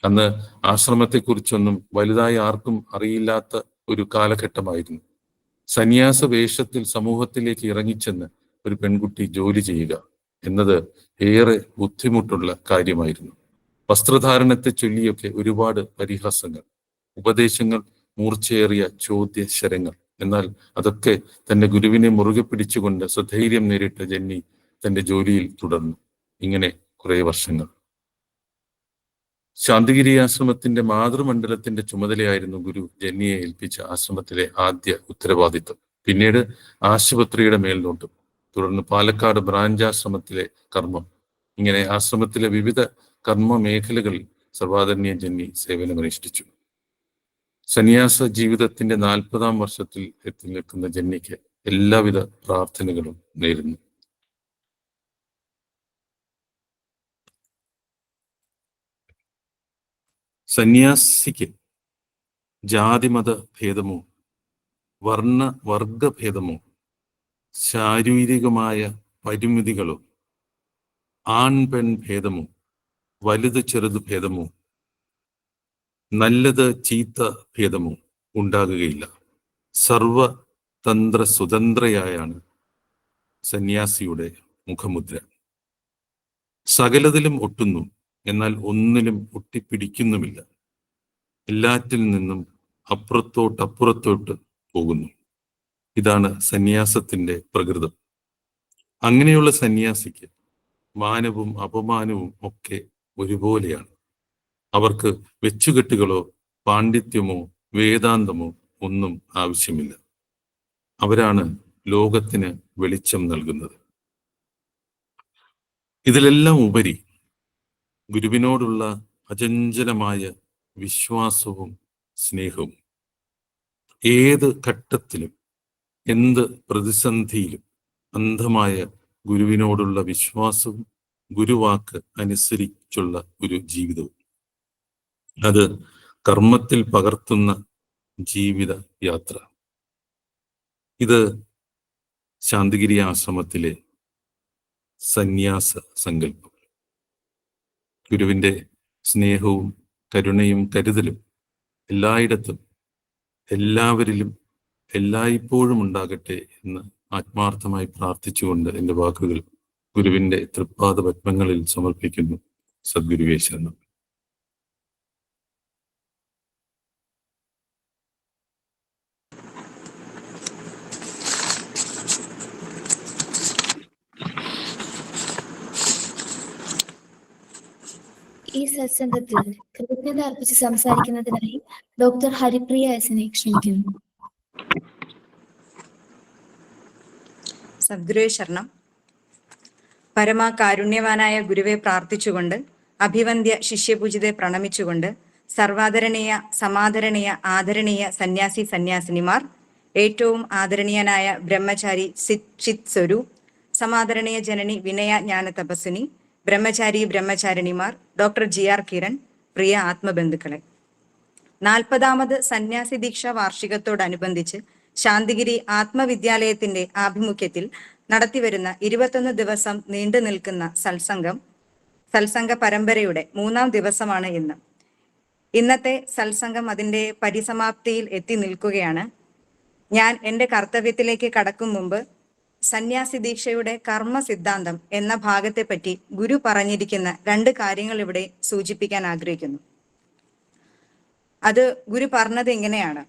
അന്ന് ആശ്രമത്തെക്കുറിച്ചൊന്നും വലുതായി ആർക്കും അറിയില്ലാത്ത ഒരു കാലഘട്ടമായിരുന്നു. സന്യാസ വേഷത്തിൽ സമൂഹത്തിലേക്ക് ഇറങ്ങിച്ചെന്ന് ഒരു പെൺകുട്ടി ജോലി ചെയ്യുക എന്നത് ഏറെ ബുദ്ധിമുട്ടുള്ള കാര്യമായിരുന്നു. വസ്ത്രധാരണത്തെ ചൊല്ലിയൊക്കെ ഒരുപാട് പരിഹാസങ്ങൾ, ഉപദേശങ്ങൾ, മൂർച്ചയേറിയ ചോദ്യശരങ്ങൾ. എന്നാൽ അതൊക്കെ തന്റെ ഗുരുവിനെ മുറുകെ പിടിച്ചുകൊണ്ട് സധൈര്യം നേരിട്ട ജനനി തന്റെ ജോലിയിൽ തുടർന്നു. ഇങ്ങനെ കുറെ വർഷങ്ങൾ. ശാന്തിഗിരി ആശ്രമത്തിന്റെ മാതൃമണ്ഡലത്തിന്റെ ചുമതലയായിരുന്നു ഗുരു ജനനിയെ ഏൽപ്പിച്ച ആശ്രമത്തിലെ ആദ്യ ഉത്തരവാദിത്വം. പിന്നീട് ആശുപത്രിയുടെ മേൽനോട്ടം, തുടർന്ന് പാലക്കാട് ബ്രാഞ്ച് ആശ്രമത്തിലെ കർമ്മം. ഇങ്ങനെ ആശ്രമത്തിലെ വിവിധ കർമ്മ മേഖലകളിൽ സർവാദരണീയ ജനനി സേവനമനുഷ്ഠിച്ചു. സന്യാസ ജീവിതത്തിന്റെ 40ാം വർഷത്തിൽ എത്തി നിൽക്കുന്ന ജനനിക്ക് എല്ലാവിധ പ്രാർത്ഥനകളും നേരുന്നു. സന്യാസിക്ക് ജാതിമത ഭേദമോ വർഗഭേദമോ ശാരീരികമായ പരിമിതികളോ ആൺ പെൺ ഭേദമോ വലുത് ചെറുത് ഭേദമോ നല്ലത് ചീത്ത ഭേദമോ ഉണ്ടാകുകയില്ല. സർവതന്ത്ര സ്വതന്ത്രയായാണ് സന്യാസിയുടെ മുഖമുദ്ര. സകലതിലും ഒട്ടുന്നു, എന്നാൽ ഒന്നിലും ഒട്ടിപ്പിടിക്കുന്നുമില്ല. എല്ലാറ്റിൽ നിന്നും അപ്പുറത്തോട്ട് പോകുന്നു. ഇതാണ് സന്യാസത്തിന്റെ പ്രകൃതം. അങ്ങനെയുള്ള സന്യാസിക്ക് മാനവും അപമാനവും ഒക്കെ ഒരുപോലെയാണ്. അവർക്ക് വെച്ചുകെട്ടുകളോ പാണ്ഡിത്യമോ വേദാന്തമോ ഒന്നും ആവശ്യമില്ല. അവരാണ് ലോകത്തിന് വെളിച്ചം നൽകുന്നത്. ഇതിലെല്ലാം ഉപരി ഗുരുവിനോടുള്ള അചഞ്ചലമായ വിശ്വാസവും സ്നേഹവും. ഏത് ഘട്ടത്തിലും എന്ത് പ്രതിസന്ധിയിലും അന്ധമായ ഗുരുവിനോടുള്ള വിശ്വാസവും ഗുരുവാക്ക് അനുസരിച്ചുള്ള ഒരു ജീവിതവും. അത് കർമ്മത്തിൽ പകർത്തുന്ന ജീവിത യാത്ര. ഇത് ശാന്തിഗിരി ആശ്രമത്തിലെ സന്യാസ സങ്കല്പം. ഗുരുവിന്റെ സ്നേഹവും കരുണയും കരുതലും എല്ലായിടത്തും എല്ലാവരിലും എല്ലായ്പ്പോഴും ഉണ്ടാകട്ടെ എന്ന് ആത്മാർത്ഥമായി പ്രാർത്ഥിച്ചുകൊണ്ട് എൻ്റെ വാക്കുകൾ ഗുരുവിന്റെ തൃപ്പാദ പത്മങ്ങളിൽ സമർപ്പിക്കുന്നു. സദ്ഗുരുവേ ശരണം. ഈ സത്സംഗത്തിൽ കൃതജ്ഞത അർപ്പിച്ച് സംസാരിക്കുന്നതിനായി ഡോക്ടർ ഹരിപ്രിയ എസിനെ ക്ഷണിക്കുന്നു. സദ്ഗുരുവേ ശരണം. പരമകാരുണ്യവാനായ ഗുരുവെ പ്രാർത്ഥിച്ചുകൊണ്ട്, അഭിവന്ദ്യ ശിഷ്യപൂജിതെ പ്രണമിച്ചുകൊണ്ട്, സർവാദരണീയ സമാദരണീയ ആദരണീയ സന്യാസി സന്യാസിനിമാർ, ഏറ്റവും ആദരണീയനായ ബ്രഹ്മചാരി ചിത് സ്വരൂപ്, സമാദരണീയ ജനനി വിനയ ജ്ഞാന തപസ്വിനി, ബ്രഹ്മചാരിണിമാർ, ഡോക്ടർ GR കിരൺ, പ്രിയ ആത്മബന്ധുക്കളെ, 40ാമത് സന്യാസി ദീക്ഷ വാർഷികത്തോടനുബന്ധിച്ച് ശാന്തിഗിരി ആത്മവിദ്യാലയത്തിന്റെ ആഭിമുഖ്യത്തിൽ നടത്തിവരുന്ന 21 ദിവസം നീണ്ടു നിൽക്കുന്ന സത്സംഗ പരമ്പരയുടെ 3ാം ദിവസമാണ് ഇന്ന്. ഇന്നത്തെ സത്സംഗം അതിന്റെ പരിസമാപ്തിയിൽ എത്തി നിൽക്കുകയാണ്. ഞാൻ എൻ്റെ കർത്തവ്യത്തിലേക്ക് കടക്കും മുമ്പ് സന്യാസി ദീക്ഷയുടെ കർമ്മ സിദ്ധാന്തം എന്ന ഭാഗത്തെപ്പറ്റി ഗുരു പറഞ്ഞിരിക്കുന്ന 2 കാര്യങ്ങൾ ഇവിടെ സൂചിപ്പിക്കാൻ ആഗ്രഹിക്കുന്നു. അത് ഗുരു പറഞ്ഞത് ഇങ്ങനെയാണ്: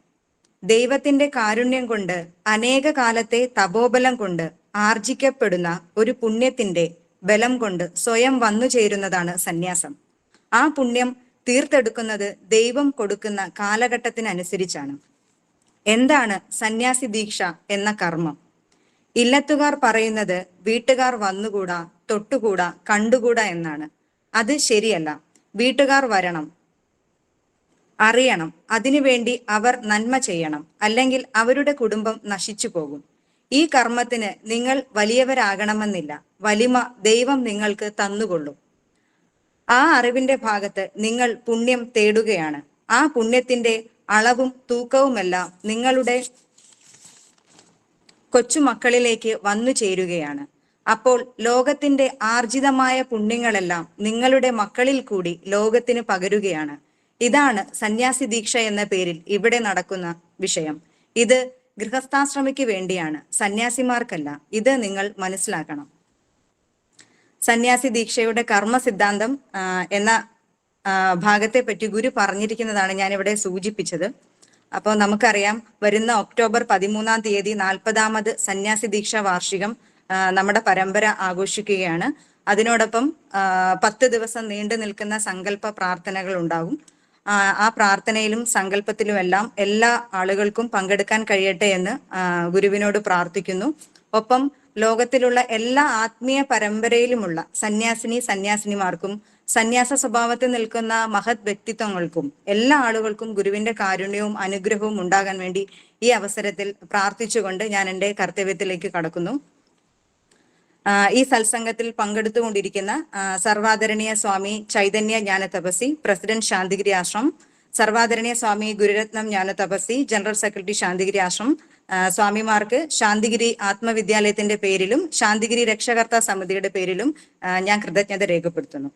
ദൈവത്തിന്റെ കാരുണ്യം കൊണ്ട് അനേക കാലത്തെ തപോബലം കൊണ്ട് ആർജിക്കപ്പെടുന്ന ഒരു പുണ്യത്തിന്റെ ബലം കൊണ്ട് സ്വയം വന്നു ചേരുന്നതാണ് സന്യാസം. ആ പുണ്യം തീർത്തെടുക്കുന്നത് ദൈവം കൊടുക്കുന്ന കാലഘട്ടത്തിനനുസരിച്ചാണ്. എന്താണ് സന്യാസി ദീക്ഷ എന്ന കർമ്മം? ഇല്ലത്തുകാർ പറയുന്നത് വീട്ടുകാർ വന്നുകൂടാ, തൊട്ടുകൂടാ, കണ്ടുകൂടാ എന്നാണ്. അത് ശരിയല്ല. വീട്ടുകാർ വരണം, അറിയണം, അതിനുവേണ്ടി അവർ നന്മ ചെയ്യണം, അല്ലെങ്കിൽ അവരുടെ കുടുംബം നശിച്ചു പോകും. ഈ കർമ്മത്തിന് നിങ്ങൾ വലിയവരാകണമെന്നില്ല. വലിമ ദൈവം നിങ്ങൾക്ക് തന്നുകൊള്ളും. ആ അറിവിന്റെ ഭാഗത്ത് നിങ്ങൾ പുണ്യം തേടുകയാണ്. ആ പുണ്യത്തിന്റെ അളവും തൂക്കവുമെല്ലാം നിങ്ങളുടെ കൊച്ചുമക്കളിലേക്ക് വന്നു ചേരുകയാണ്. അപ്പോൾ ലോകത്തിന്റെ ആർജിതമായ പുണ്യങ്ങളെല്ലാം നിങ്ങളുടെ മക്കളിൽ കൂടി ലോകത്തിന് പകരുകയാണ്. ഇതാണ് സന്യാസി ദീക്ഷ എന്ന പേരിൽ ഇവിടെ നടക്കുന്ന വിഷയം. ഇത് ഗൃഹസ്ഥാശ്രമിക്ക് വേണ്ടിയാണ്, സന്യാസിമാർക്കല്ല. ഇത് നിങ്ങൾ മനസ്സിലാക്കണം. സന്യാസി ദീക്ഷയുടെ കർമ്മ സിദ്ധാന്തം എന്ന ഭാഗത്തെ പറ്റി ഗുരു പറഞ്ഞിരിക്കുന്നതാണ് ഞാൻ ഇവിടെ സൂചിപ്പിച്ചത്. അപ്പോൾ നമുക്കറിയാം, വരുന്ന ഒക്ടോബർ 13-ാം തീയതി 40ാമത് സന്യാസി ദീക്ഷ വാർഷികം നമ്മുടെ പരമ്പര ആഘോഷിക്കുകയാണ്. അതിനോടൊപ്പം 10 ദിവസം നീണ്ടു നിൽക്കുന്ന സങ്കല്പ പ്രാർത്ഥനകൾ ഉണ്ടാകും. ആ പ്രാർത്ഥനയിലും സങ്കല്പത്തിലുമെല്ലാം എല്ലാ ആളുകൾക്കും പങ്കെടുക്കാൻ കഴിയട്ടെ എന്ന് ഗുരുവിനോട് പ്രാർത്ഥിക്കുന്നു. ഒപ്പം ലോകത്തിലുള്ള എല്ലാ ആത്മീയ പരമ്പരയിലുമുള്ള സന്യാസിനിമാർക്കും സന്യാസ സ്വഭാവത്തിൽ നിൽക്കുന്ന മഹത് വ്യക്തിത്വങ്ങൾക്കും എല്ലാ ആളുകൾക്കും ഗുരുവിന്റെ കാരുണ്യവും അനുഗ്രഹവും ഉണ്ടാകാൻ വേണ്ടി ഈ അവസരത്തിൽ പ്രാർത്ഥിച്ചുകൊണ്ട് ഞാൻ എൻ്റെ കർത്തവ്യത്തിലേക്ക് കടക്കുന്നു. ഈ സത്സംഗത്തിൽ പങ്കെടുത്തുകൊണ്ടിരിക്കുന്ന സർവാദരണീയ സ്വാമി ചൈതന്യ ജ്ഞാന തപസി, പ്രസിഡന്റ് ശാന്തിഗിരി ആശ്രമം, സർവാദരണീയ സ്വാമി ഗുരുരത്നം ജ്ഞാന തപസി, ജനറൽ സെക്രട്ടറി ശാന്തിഗിരി ആശ്രമം, സ്വാമിമാർക്ക് ശാന്തിഗിരി ആത്മവിദ്യാലയത്തിന്റെ പേരിലും ശാന്തിഗിരി രക്ഷകർത്താ സമിതിയുടെ പേരിലും ഞാൻ കൃതജ്ഞത രേഖപ്പെടുത്തുന്നു.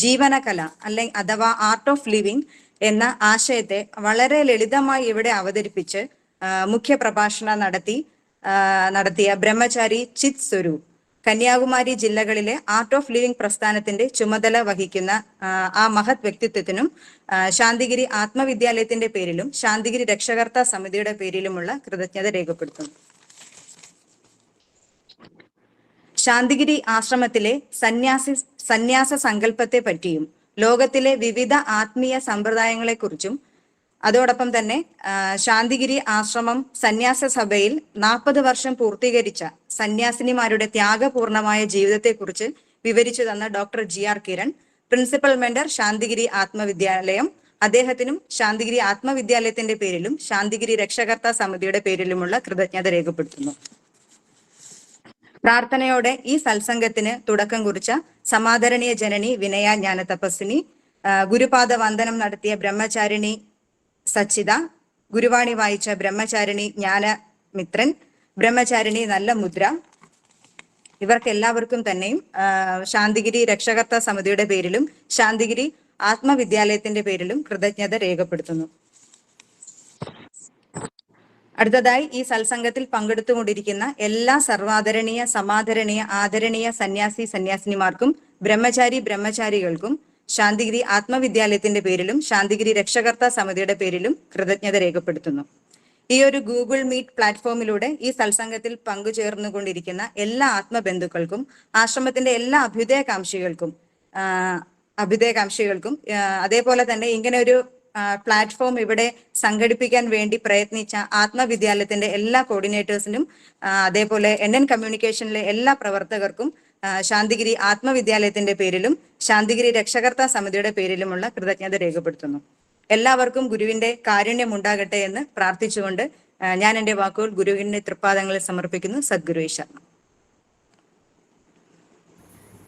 ജീവനകല അഥവാ ആർട്ട് ഓഫ് ലിവിംഗ് എന്ന ആശയത്തെ വളരെ ലളിതമായി ഇവിടെ അവതരിപ്പിച്ച് മുഖ്യ പ്രഭാഷണം നടത്തിയ ബ്രഹ്മചാരി ചിത് സ്വരൂപ്, കന്യാകുമാരി ജില്ലകളിലെ ആർട്ട് ഓഫ് ലിവിംഗ് പ്രസ്ഥാനത്തിന്റെ ചുമതല വഹിക്കുന്ന ആ മഹത് വ്യക്തിത്വത്തിനും ശാന്തിഗിരി ആത്മവിദ്യാലയത്തിന്റെ പേരിലും ശാന്തിഗിരി രക്ഷകർത്താ സമിതിയുടെ പേരിലുമുള്ള കൃതജ്ഞത രേഖപ്പെടുത്തുന്നു. ശാന്തിഗിരി ആശ്രമത്തിലെ സന്യാസ സങ്കല്പത്തെ പറ്റിയും ലോകത്തിലെ വിവിധ ആത്മീയ സമ്പ്രദായങ്ങളെക്കുറിച്ചും അതോടൊപ്പം തന്നെ ശാന്തിഗിരി ആശ്രമം സന്യാസ സഭയിൽ 40 വർഷം പൂർത്തീകരിച്ച സന്യാസിനിമാരുടെ ത്യാഗപൂർണമായ ജീവിതത്തെക്കുറിച്ച് വിവരിച്ചു തന്ന doctor GR Kiran, principal mentor Santhigiri Athmavidyalayam, അദ്ദേഹത്തിനും ശാന്തിഗിരി ആത്മവിദ്യാലയത്തിന്റെ പേരിലും ശാന്തിഗിരി രക്ഷകർത്താ സമിതിയുടെ പേരിലുമുള്ള കൃതജ്ഞത രേഖപ്പെടുത്തുന്നു. പ്രാർത്ഥനയോടെ ഈ സത്സംഗത്തിന് തുടക്കം കുറിച്ച സമാദരണീയ ജനനി വിനയ ജ്ഞാന തപസ്വിനി, ഗുരുപാദ വന്ദനം നടത്തിയ ബ്രഹ്മചാരിണി സച്ചിത, ഗുരുവാണി വായിച്ച ബ്രഹ്മചാരിണി ജ്ഞാനമിത്രൻ, ബ്രഹ്മചാരിണി നല്ല മുദ്ര, ഇവർക്കെല്ലാവർക്കും തന്നെയും ശാന്തിഗിരി രക്ഷകർത്താ സമിതിയുടെ പേരിലും ശാന്തിഗിരി ആത്മവിദ്യാലയത്തിന്റെ പേരിലും കൃതജ്ഞത രേഖപ്പെടുത്തുന്നു. അടുത്തതായി ഈ സത്സംഗത്തിൽ പങ്കെടുത്തുകൊണ്ടിരിക്കുന്ന എല്ലാ സർവാദരണീയ സമാദരണീയ ആദരണീയ സന്യാസിനിമാർക്കും ബ്രഹ്മചാരികൾക്കും ശാന്തിഗിരി ആത്മവിദ്യാലയത്തിന്റെ പേരിലും ശാന്തിഗിരി രക്ഷകർത്താ സമിതിയുടെ പേരിലും കൃതജ്ഞത രേഖപ്പെടുത്തുന്നു. ഈ ഒരു ഗൂഗിൾ മീറ്റ് പ്ലാറ്റ്ഫോമിലൂടെ ഈ സത്സംഗത്തിൽ പങ്കുചേർന്നുകൊണ്ടിരിക്കുന്ന എല്ലാ ആത്മബന്ധുക്കൾക്കും ആശ്രമത്തിന്റെ എല്ലാ അഭ്യുദയകാംക്ഷികൾക്കും അതേപോലെ തന്നെ ഇങ്ങനെ ഒരു പ്ലാറ്റ്ഫോം ഇവിടെ സംഘടിപ്പിക്കാൻ വേണ്ടി പ്രയത്നിച്ച ആത്മവിദ്യാലയത്തിന്റെ എല്ലാ കോർഡിനേറ്റേഴ്സിനും അതേപോലെ NN കമ്മ്യൂണിക്കേഷനിലെ എല്ലാ പ്രവർത്തകർക്കും ശാന്തിഗിരി ആത്മവിദ്യാലയത്തിന്റെ പേരിലും ശാന്തിഗിരി രക്ഷകർത്താ സമിതിയുടെ പേരിലുമുള്ള കൃതജ്ഞത രേഖപ്പെടുത്തുന്നു. എല്ലാവർക്കും ഗുരുവിന്റെ കാരുണ്യം ഉണ്ടാകട്ടെ എന്ന് പ്രാർത്ഥിച്ചുകൊണ്ട് ഞാൻ എന്റെ വാക്കുകൾ ഗുരുവിന്റെ തൃപ്പാദങ്ങളിൽ സമർപ്പിക്കുന്നു. സദ്ഗുരു ശരണം.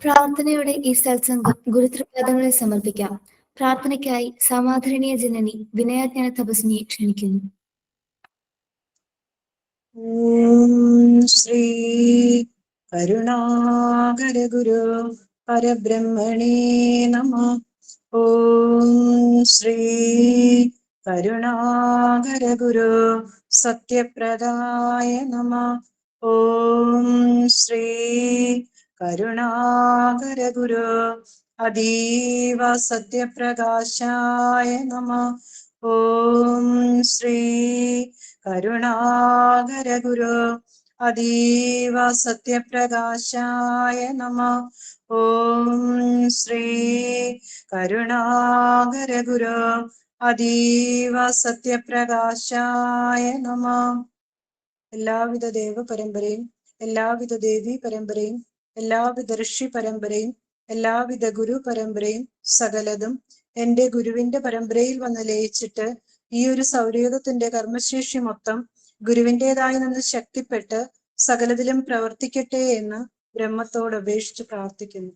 പ്രാർത്ഥനയോടെ ഈ സത്സംഗം ഗുരുതൃപാദങ്ങളിൽ സമർപ്പിക്കാം. പ്രാർത്ഥനയ്ക്കായി സമാദരണീയ ജനനി വിനയജ്ഞാന തപസ്വിനിയെ ക്ഷണിക്കുന്നു. ശ്രീ കരുണാകര ഗുരു പരബ്രഹ്മണേ നമഃ. ഓം ശ്രീ കരുണാകര ഗുരു സത്യപ്രദായ നമഃ. ഓം ശ്രീ കരുണാകര ഗുരു അതീവ സത്യപ്രകാശായ നമഃ. ഓം ശ്രീ കരുണാകര ഗുരു അതീവ സത്യപ്രകാശായ നമഃ. ഓം ശ്രീ കരുണാകര ഗുരു അതീവ സത്യപ്രകാശായ നമഃ. എല്ലാവിധ ദേവ പരമ്പരയും എല്ലാവിധ ദേവി പരമ്പരയും എല്ലാവിധ ഋഷി പരമ്പരയും എല്ലാവിധ ഗുരു പരമ്പരയും സകലതും എന്റെ ഗുരുവിന്റെ പരമ്പരയിൽ വന്ന് ലയിച്ചിട്ട് ഈ ഒരു സൗരയൂഥത്തിന്റെ കർമ്മശേഷി മൊത്തം ഗുരുവിൻ്റെതായി നിന്ന് ശക്തിപ്പെട്ട് സകലതിലും പ്രവർത്തിക്കട്ടെ എന്ന് ബ്രഹ്മത്തോട് അപേക്ഷിച്ച് പ്രാർത്ഥിക്കുന്നു.